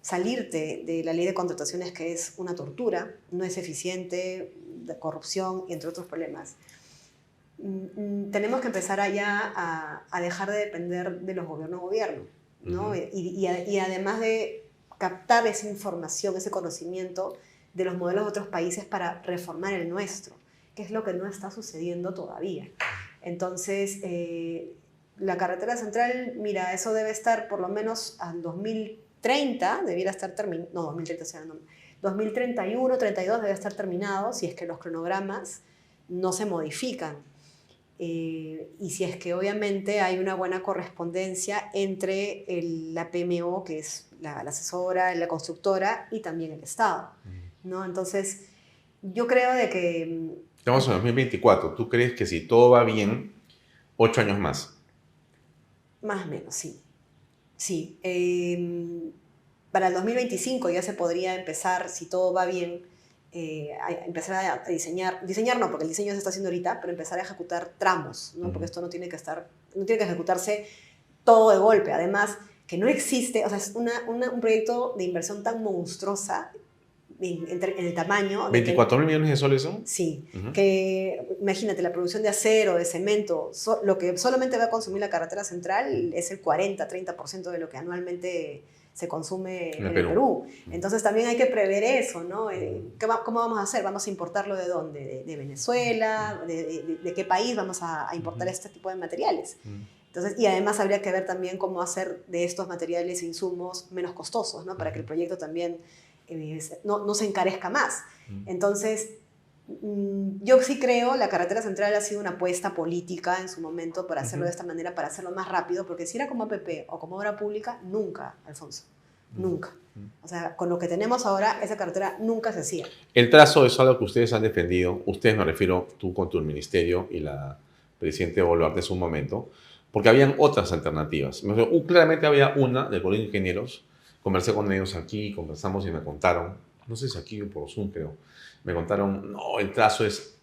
salirte de la ley de contrataciones, que es una tortura, no es eficiente, de corrupción, entre otros problemas. Tenemos que empezar allá a dejar de depender de los gobierno, ¿no? Y además de captar esa información, ese conocimiento de los modelos de otros países para reformar el nuestro, que es lo que no está sucediendo todavía. Entonces, la carretera central, mira, eso debe estar por lo menos al 2030, debiera estar terminado, no, 2030, no, 2031, 32 debe estar terminado, si es que los cronogramas no se modifican. Y si es que obviamente hay una buena correspondencia entre la PMO, que es la asesora, la constructora, y también el Estado, ¿no? Entonces, yo creo de que... Estamos en 2024. ¿Tú crees que si todo va bien, 8 años más? Más o menos, sí. Sí. Para el 2025 ya se podría empezar, si todo va bien, a empezar a diseñar no, porque el diseño se está haciendo ahorita, pero empezar a ejecutar tramos, ¿no? Porque esto no tiene que ejecutarse todo de golpe. Además, que no existe, o sea, es un proyecto de inversión tan monstruosa en el tamaño. ¿24.000 millones de soles son? Sí, que imagínate, la producción de acero, de cemento, lo que solamente va a consumir la carretera central es el 40-30% de lo que anualmente se consume en el Perú. Entonces también hay que prever eso, ¿no? ¿Cómo vamos a hacer? ¿Vamos a importarlo de dónde? ¿De Venezuela? ¿De qué país vamos a importar este tipo de materiales? Entonces, y además habría que ver también cómo hacer de estos materiales e insumos menos costosos, ¿no? Para que el proyecto también no se encarezca más. Entonces, yo sí creo, la carretera central ha sido una apuesta política en su momento para hacerlo de esta manera, para hacerlo más rápido, porque si era como APP o como obra pública, nunca, Alfonso, nunca. O sea, con lo que tenemos ahora, esa carretera nunca se hacía. El trazo es algo que ustedes han defendido, ustedes, me refiero, tú con tu ministerio y la presidente Boluarte en su momento, porque habían otras alternativas. Claramente había una del Colegio de Ingenieros conversé con ellos aquí, conversamos y me contaron, no sé si aquí o por Zoom creo, me contaron, no, el trazo es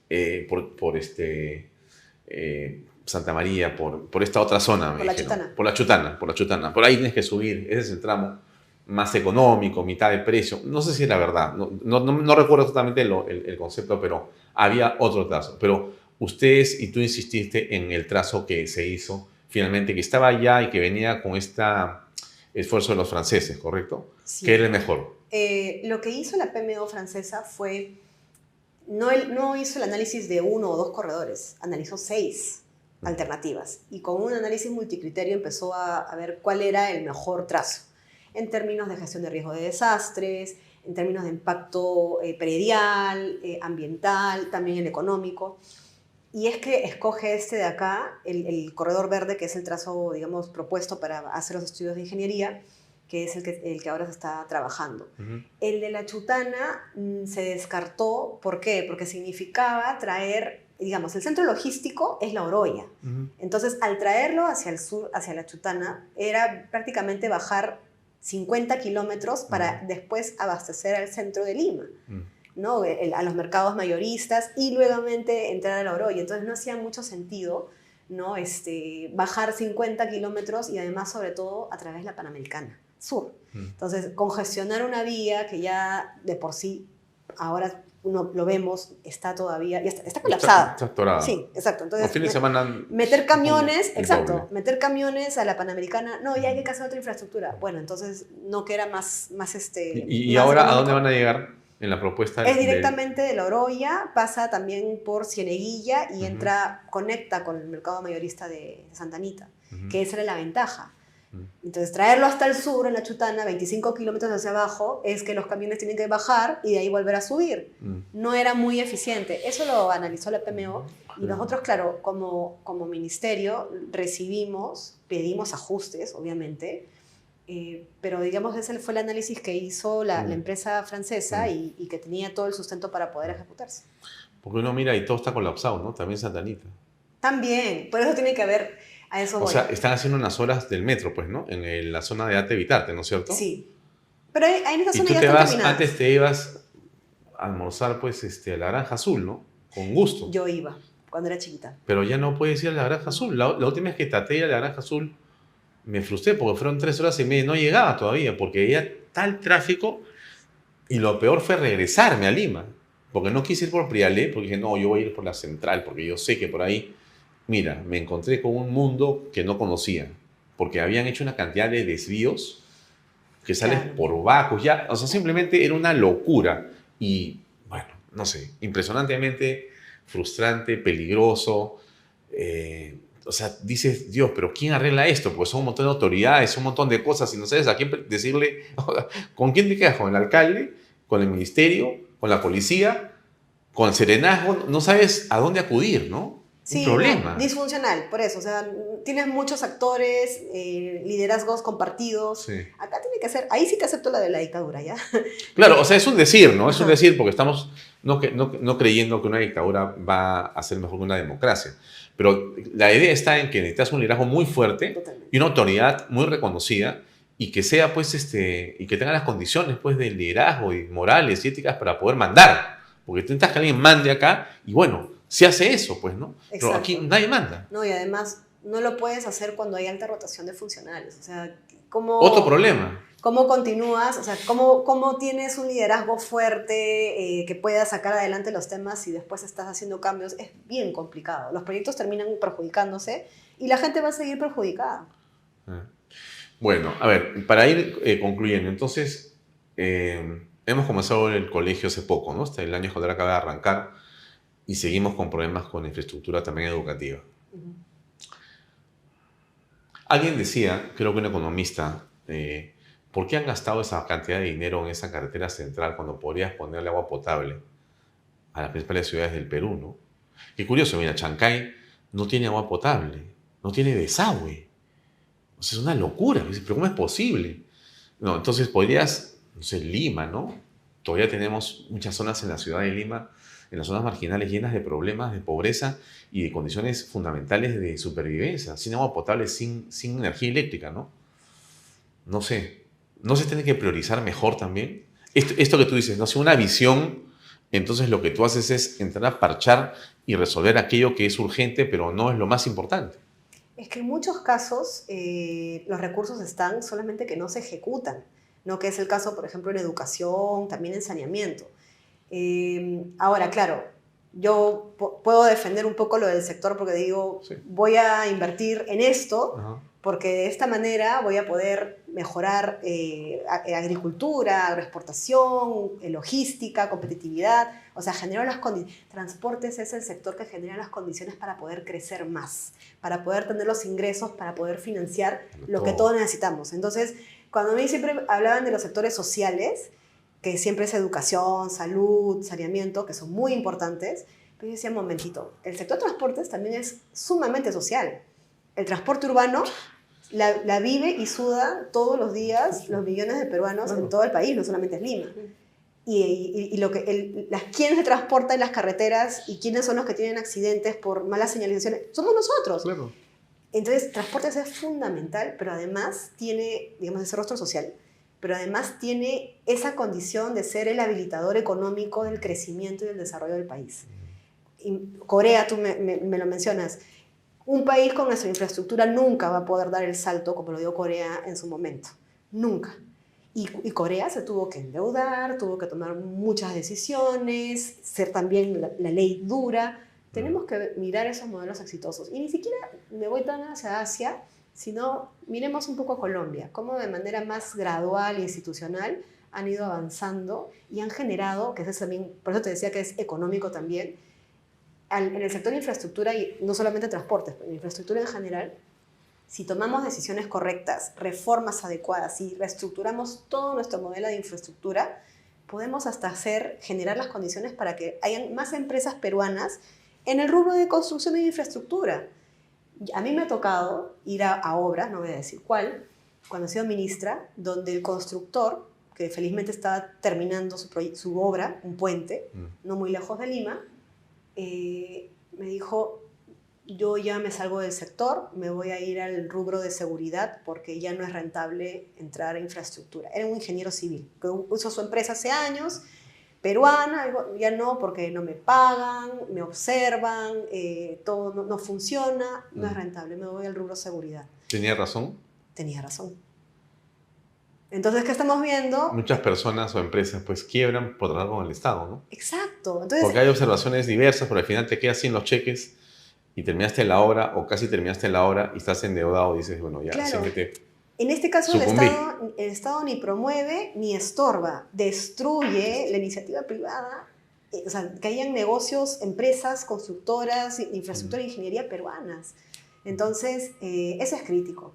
Santa María, por esta otra zona, me Por la dijeron. Chutana. Por la Chutana. Por ahí tienes que subir, ese es el tramo más económico, mitad de precio. No sé si es la verdad, no recuerdo exactamente el concepto, pero había otro trazo. Pero ustedes y tú insististe en el trazo que se hizo finalmente, que estaba allá y que venía con este esfuerzo de los franceses, ¿correcto? Sí. ¿Qué era el mejor? Lo que hizo la PMO francesa fue, no hizo el análisis de 1 o 2 corredores, analizó 6 alternativas y con un análisis multicriterio empezó a ver cuál era el mejor trazo en términos de gestión de riesgo de desastres, en términos de impacto predial, ambiental, también el económico. Y es que escoge este de acá, el corredor verde, que es el trazo, digamos, propuesto para hacer los estudios de ingeniería, que es el que ahora se está trabajando. El de la Chutana se descartó, ¿por qué? Porque significaba traer, digamos, el centro logístico es La Oroya. Entonces, al traerlo hacia el sur, hacia la Chutana, era prácticamente bajar 50 kilómetros para después abastecer al centro de Lima, ¿no? A los mercados mayoristas y luego entrar a La Oroya. Entonces, no hacía mucho sentido, ¿no? Bajar 50 kilómetros y además, sobre todo, a través de la Panamericana Sur. Entonces, congestionar una vía que ya de por sí, ahora uno lo vemos, está todavía, ya está colapsada. Está atorada. Sí, exacto. Entonces, Los fines de semana... meter camiones, el exacto, doble. meter camiones a la Panamericana, no, ya hay que hacer otra infraestructura. Bueno, entonces no queda más ¿Y más ahora a económico. dónde van a llegar en la propuesta? Es directamente de La Oroya, pasa también por Cieneguilla y conecta con el mercado mayorista de Santa Anita, que esa era la ventaja. Entonces, traerlo hasta el sur, en la Chutana, 25 kilómetros hacia abajo, es que los camiones tienen que bajar y de ahí volver a subir. No era muy eficiente. Eso lo analizó la PMO y nosotros, claro, como ministerio, pedimos ajustes, obviamente, pero digamos ese fue el análisis que hizo la empresa francesa y que tenía todo el sustento para poder ejecutarse. Porque uno mira y todo está colapsado, ¿no? También Santa Anita. También, por eso tiene que haber, a eso O voy. sea, están haciendo unas horas del metro, pues, ¿no? En la zona de Ate Vitarte, ¿no es cierto? Sí. Pero ahí en esa Y zona tú ya te están vas, terminadas. antes te ibas a almorzar, pues, a la Granja Azul, ¿no? Con gusto. Yo iba, cuando era chiquita. Pero ya no puedes ir a la Granja Azul. La última vez que traté de ir a la Granja Azul, me frustré porque fueron 3 horas y media. No llegaba todavía porque había tal tráfico. Y lo peor fue regresarme a Lima. Porque no quise ir por Prialé, porque dije, no, yo voy a ir por la central, porque yo sé que por ahí... Mira, me encontré con un mundo que no conocía. Porque habían hecho una cantidad de desvíos que sales Claro. por Bacos. Ya, o sea, simplemente era una locura. Y, bueno, no sé, impresionantemente frustrante, peligroso. O sea, dices, Dios, pero ¿quién arregla esto? Porque son un montón de autoridades, un montón de cosas y no sabes a quién decirle. ¿Con quién te quedas? ¿Con el alcalde? ¿Con el ministerio? ¿Con la policía? ¿Con el serenazgo? No sabes a dónde acudir, ¿no? Sí, Un problema. no, disfuncional, por eso. O sea, tienes muchos actores, liderazgos compartidos. Sí. Acá tiene que ser, ahí sí te acepto la de la dictadura, ¿ya? Claro, o sea, es un decir, ¿no? Es un Ajá. decir porque estamos no creyendo que una dictadura va a ser mejor que una democracia. Pero la idea está en que necesitas un liderazgo muy fuerte Totalmente. y una autoridad muy reconocida y que sea, pues, y que tenga las condiciones, pues, de liderazgo y morales y éticas para poder mandar. Porque tú necesitas que alguien mande acá y, bueno, se hace eso, pues, ¿no? Pero Exacto. aquí nadie manda. No, y además no lo puedes hacer cuando hay alta rotación de funcionarios. O sea, ¿cómo, Otro problema. ¿cómo continúas? O sea, ¿cómo tienes un liderazgo fuerte que pueda sacar adelante los temas y después estás haciendo cambios? Es bien complicado. Los proyectos terminan perjudicándose y la gente va a seguir perjudicada. Bueno, a ver, para ir concluyendo, entonces, hemos comenzado el colegio hace poco, ¿no? Hasta el año escolar acaba de arrancar y seguimos con problemas con la infraestructura también educativa. Alguien decía, creo que un economista, ¿por qué han gastado esa cantidad de dinero en esa carretera central cuando podrías ponerle agua potable a las principales ciudades del Perú, ¿no? Qué curioso, mira, Chancay no tiene agua potable, no tiene desagüe. O sea, es una locura. Pero ¿cómo es posible? No, entonces podrías, no sé, Lima, ¿no? Todavía tenemos muchas zonas en la ciudad de Lima, en las zonas marginales llenas de problemas, de pobreza y de condiciones fundamentales de supervivencia, sin agua potable, sin energía eléctrica, ¿no? No sé. ¿no se tiene que priorizar mejor también? Esto que tú dices, ¿no? Si una visión, entonces lo que tú haces es entrar a parchar y resolver aquello que es urgente, pero no es lo más importante. Es que en muchos casos los recursos están, solamente que no se ejecutan, ¿no? Que es el caso, por ejemplo, en educación, también en saneamiento. Ahora, claro, yo puedo defender un poco lo del sector porque digo, Sí. voy a invertir en esto Ajá. porque de esta manera voy a poder mejorar agricultura, agroexportación, logística, competitividad, o sea, genero las condiciones. Transportes es el sector que genera las condiciones para poder crecer más, para poder tener los ingresos, para poder financiar lo que todos necesitamos. Entonces, cuando a mí siempre hablaban de los sectores sociales, que siempre es educación, salud, saneamiento, que son muy importantes, pero yo decía, un momentito, el sector de transportes también es sumamente social. El transporte urbano la vive y suda todos los días los millones de peruanos en todo el país, no solamente en Lima. ¿Quiénes se transportan en las carreteras y quiénes son los que tienen accidentes por malas señalizaciones? Somos nosotros. Claro. Entonces, transportes es fundamental, pero además tiene, digamos, ese rostro social, pero además tiene esa condición de ser el habilitador económico del crecimiento y del desarrollo del país. Y Corea, tú me lo mencionas, un país con nuestra infraestructura nunca va a poder dar el salto, como lo dio Corea en su momento. Nunca. Y Corea se tuvo que endeudar, tuvo que tomar muchas decisiones, ser también la ley dura. Tenemos que mirar esos modelos exitosos. Y ni siquiera me voy tan hacia Asia, sino miremos un poco a Colombia, cómo de manera más gradual e institucional han ido avanzando y han generado, que es también, por eso te decía que es económico también, en el sector de infraestructura, y no solamente transportes, pero en infraestructura en general, si tomamos decisiones correctas, reformas adecuadas y reestructuramos todo nuestro modelo de infraestructura, podemos hasta generar las condiciones para que hayan más empresas peruanas en el rubro de construcción de infraestructura. A mí me ha tocado ir a obras, no voy a decir cuál, cuando he sido ministra, donde el constructor, que felizmente estaba terminando su obra, un puente, no muy lejos de Lima, me dijo, yo ya me salgo del sector, me voy a ir al rubro de seguridad porque ya no es rentable entrar a infraestructura. Era un ingeniero civil, que usó su empresa hace años, peruana, ya no, porque no me pagan, me observan, todo no funciona, no es rentable, me voy al rubro seguridad. ¿Tenía razón? Tenía razón. Entonces, ¿qué estamos viendo? Muchas personas o empresas pues quiebran por trabajar con el Estado, ¿no? Exacto. Entonces, porque hay observaciones diversas, pero al final te quedas sin los cheques y terminaste la obra o casi terminaste la obra y estás endeudado y dices, bueno, ya, claro. siéntete. En este caso, Sucumbí. el Estado ni promueve ni estorba, destruye la iniciativa privada, o sea, que hayan negocios, empresas, constructoras, infraestructura e ingeniería peruanas. Entonces, eso es crítico.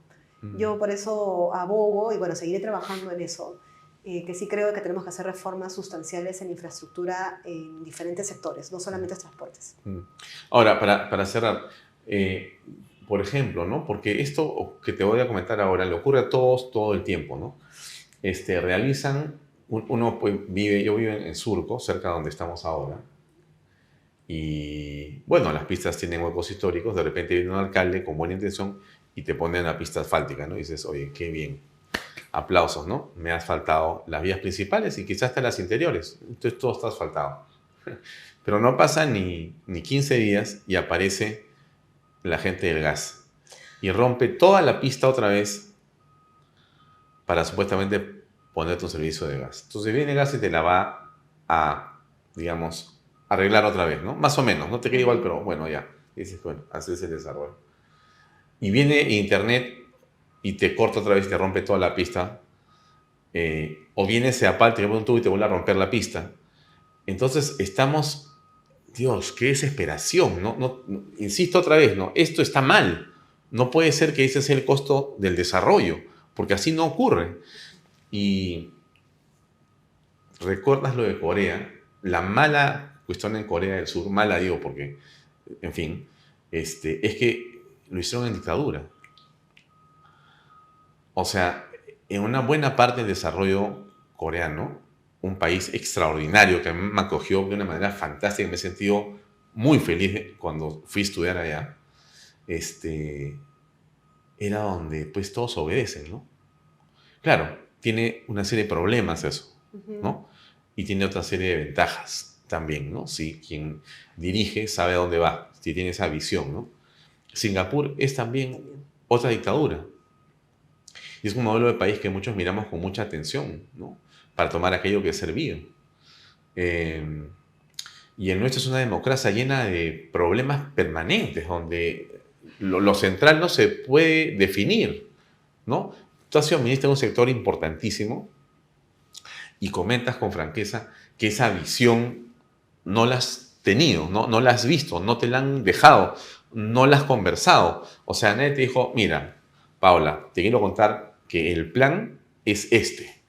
Yo por eso abogo, y bueno, seguiré trabajando en eso, que sí creo que tenemos que hacer reformas sustanciales en infraestructura en diferentes sectores, no solamente transportes. Ahora, para cerrar, por ejemplo, ¿no? Porque esto que te voy a comentar ahora le ocurre a todos todo el tiempo, ¿no? Realizan, uno pues, yo vivo en Surco, cerca de donde estamos ahora, y bueno, las pistas tienen huecos históricos, de repente viene un alcalde con buena intención y te ponen la pista asfáltica, ¿no? Y dices, oye, qué bien, aplausos, ¿no? Me ha asfaltado las vías principales y quizás hasta las interiores, entonces todo está asfaltado. Pero no pasa ni 15 días y aparece la gente del gas y rompe toda la pista otra vez para supuestamente ponerte un servicio de gas. Entonces viene gas y te la va a, digamos, arreglar otra vez, ¿no? Más o menos, no te queda igual, pero bueno, ya. Y dices, bueno, así es el desarrollo. Y viene internet y te corta otra vez y te rompe toda la pista. O viene Ceapal, te pone un tubo y te vuelve a romper la pista. Entonces estamos... Dios, qué desesperación, ¿no? Insisto otra vez, ¿no? Esto está mal. No puede ser que ese sea el costo del desarrollo, porque así no ocurre. Y recuerdas lo de Corea, la mala cuestión en Corea del Sur, mala digo porque, en fin, es que lo hicieron en dictadura. O sea, en una buena parte del desarrollo coreano, un país extraordinario que a mí me acogió de una manera fantástica, me he sentido muy feliz cuando fui a estudiar allá, era donde pues todos obedecen, ¿no? Claro, tiene una serie de problemas eso, ¿no? Y tiene otra serie de ventajas también, ¿no? Si quien dirige sabe a dónde va, si tiene esa visión, ¿no? Singapur es también otra dictadura. Y es un modelo de país que muchos miramos con mucha atención, ¿no? Para tomar aquello que es servido. Y el nuestro es una democracia llena de problemas permanentes, donde lo central no se puede definir, ¿no? Tú has sido ministro de un sector importantísimo y comentas con franqueza que esa visión no la has tenido, no la has visto, no te la han dejado, no la has conversado. O sea, nadie te dijo, mira, Paola, te quiero contar que el plan es este.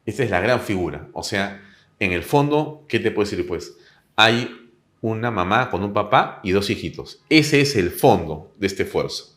Esta es la gran figura. O sea, en el fondo, ¿qué te puedo decir? Pues hay una mamá con un papá y 2 hijitos. Ese es el fondo de este esfuerzo.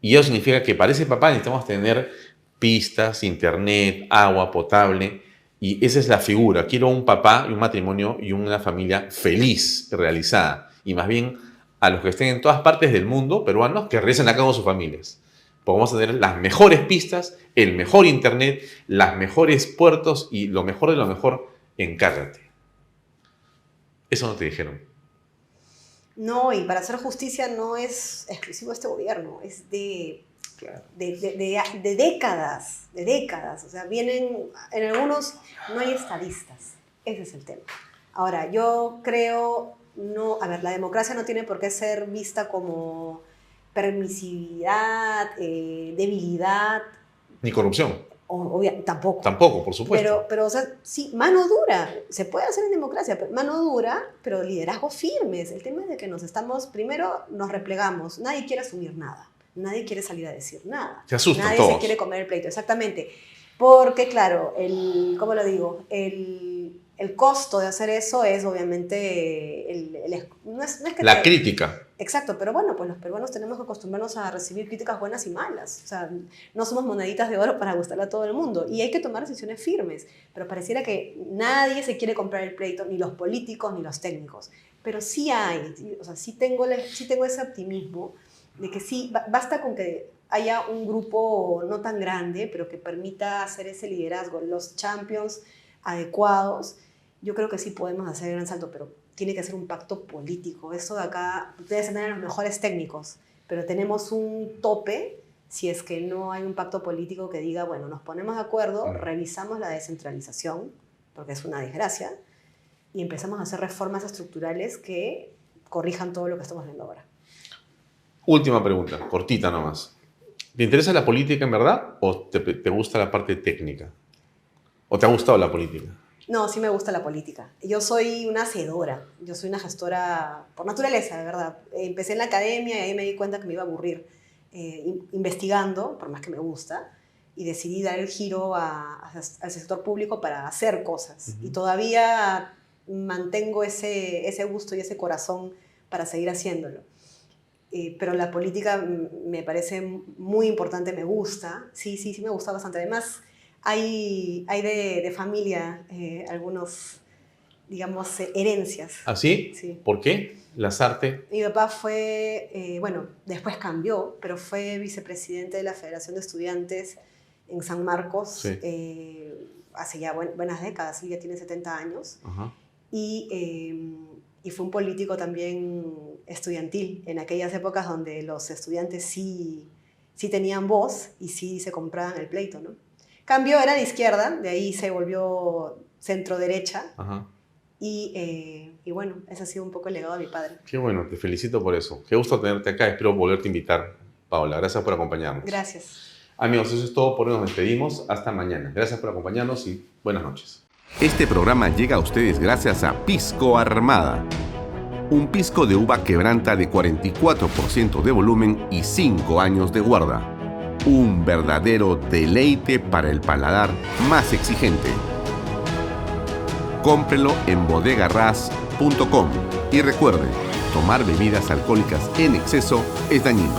Y eso significa que para ese papá necesitamos tener pistas, internet, agua potable. Y esa es la figura. Quiero un papá y un matrimonio y una familia feliz, realizada. Y más bien a los que estén en todas partes del mundo, peruanos, que regresen acá con sus familias. Porque vamos a tener las mejores pistas, el mejor internet, las mejores puertos y lo mejor de lo mejor, encárgate. Eso no te dijeron. No, y para hacer justicia no es exclusivo de este gobierno, es de décadas. O sea, vienen, en algunos no hay estadistas, ese es el tema. Ahora, yo creo, la democracia no tiene por qué ser vista como permisividad, debilidad. Ni corrupción. Tampoco. Tampoco, por supuesto. Pero, o sea, sí, mano dura. Se puede hacer en democracia, pero mano dura, pero liderazgos firmes. El tema es de que primero nos replegamos. Nadie quiere asumir nada. Nadie quiere salir a decir nada. Se asustan Nadie todos. se quiere comer el pleito, exactamente. Porque, claro, ¿cómo lo digo? El costo de hacer eso es obviamente no es que la crítica. Exacto, pero bueno, pues los peruanos tenemos que acostumbrarnos a recibir críticas buenas y malas. O sea, no somos moneditas de oro para gustarle a todo el mundo. Y hay que tomar decisiones firmes. Pero pareciera que nadie se quiere comprar el pleito, ni los políticos ni los técnicos. Pero sí hay, o sea, sí tengo ese optimismo de que sí, basta con que haya un grupo no tan grande, pero que permita hacer ese liderazgo, los champions adecuados. Yo creo que sí podemos hacer el gran salto, pero tiene que ser un pacto político. Eso de acá, ustedes tienen los mejores técnicos, pero tenemos un tope si es que no hay un pacto político que diga, bueno, nos ponemos de acuerdo, revisamos la descentralización, porque es una desgracia, y empezamos a hacer reformas estructurales que corrijan todo lo que estamos viendo ahora. Última pregunta, cortita nomás. ¿Te interesa la política en verdad o te gusta la parte técnica? ¿O te ha gustado la política? No, sí me gusta la política. Yo soy una hacedora, yo soy una gestora por naturaleza, de verdad. Empecé en la academia y ahí me di cuenta que me iba a aburrir investigando, por más que me gusta, y decidí dar el giro al sector público para hacer cosas. Y todavía mantengo ese gusto y ese corazón para seguir haciéndolo. Pero la política me parece muy importante, me gusta. Sí, me gusta bastante. Además, hay de familia algunos, digamos, herencias. ¿Ah, sí? Sí. ¿Por qué? ¿Lasarte? Mi papá fue, bueno, después cambió, pero fue vicepresidente de la Federación de Estudiantes en San Marcos hace ya buenas décadas, él ya tiene 70 años. Ajá. Y fue un político también estudiantil, en aquellas épocas donde los estudiantes sí tenían voz y sí se compraban el pleito, ¿no? Cambió, era de izquierda, de ahí se volvió centro-derecha. Ajá. Y bueno, ese ha sido un poco el legado de mi padre. Qué bueno, te felicito por eso. Qué gusto tenerte acá, espero volverte a invitar, Paola. Gracias por acompañarnos. Gracias. Amigos, eso es todo por hoy, nos despedimos. Hasta mañana. Gracias por acompañarnos y buenas noches. Este programa llega a ustedes gracias a Pisco Armada. Un pisco de uva quebranta de 44% de volumen y 5 años de guarda. Un verdadero deleite para el paladar más exigente. Cómprelo en bodegarras.com y recuerde, tomar bebidas alcohólicas en exceso es dañino.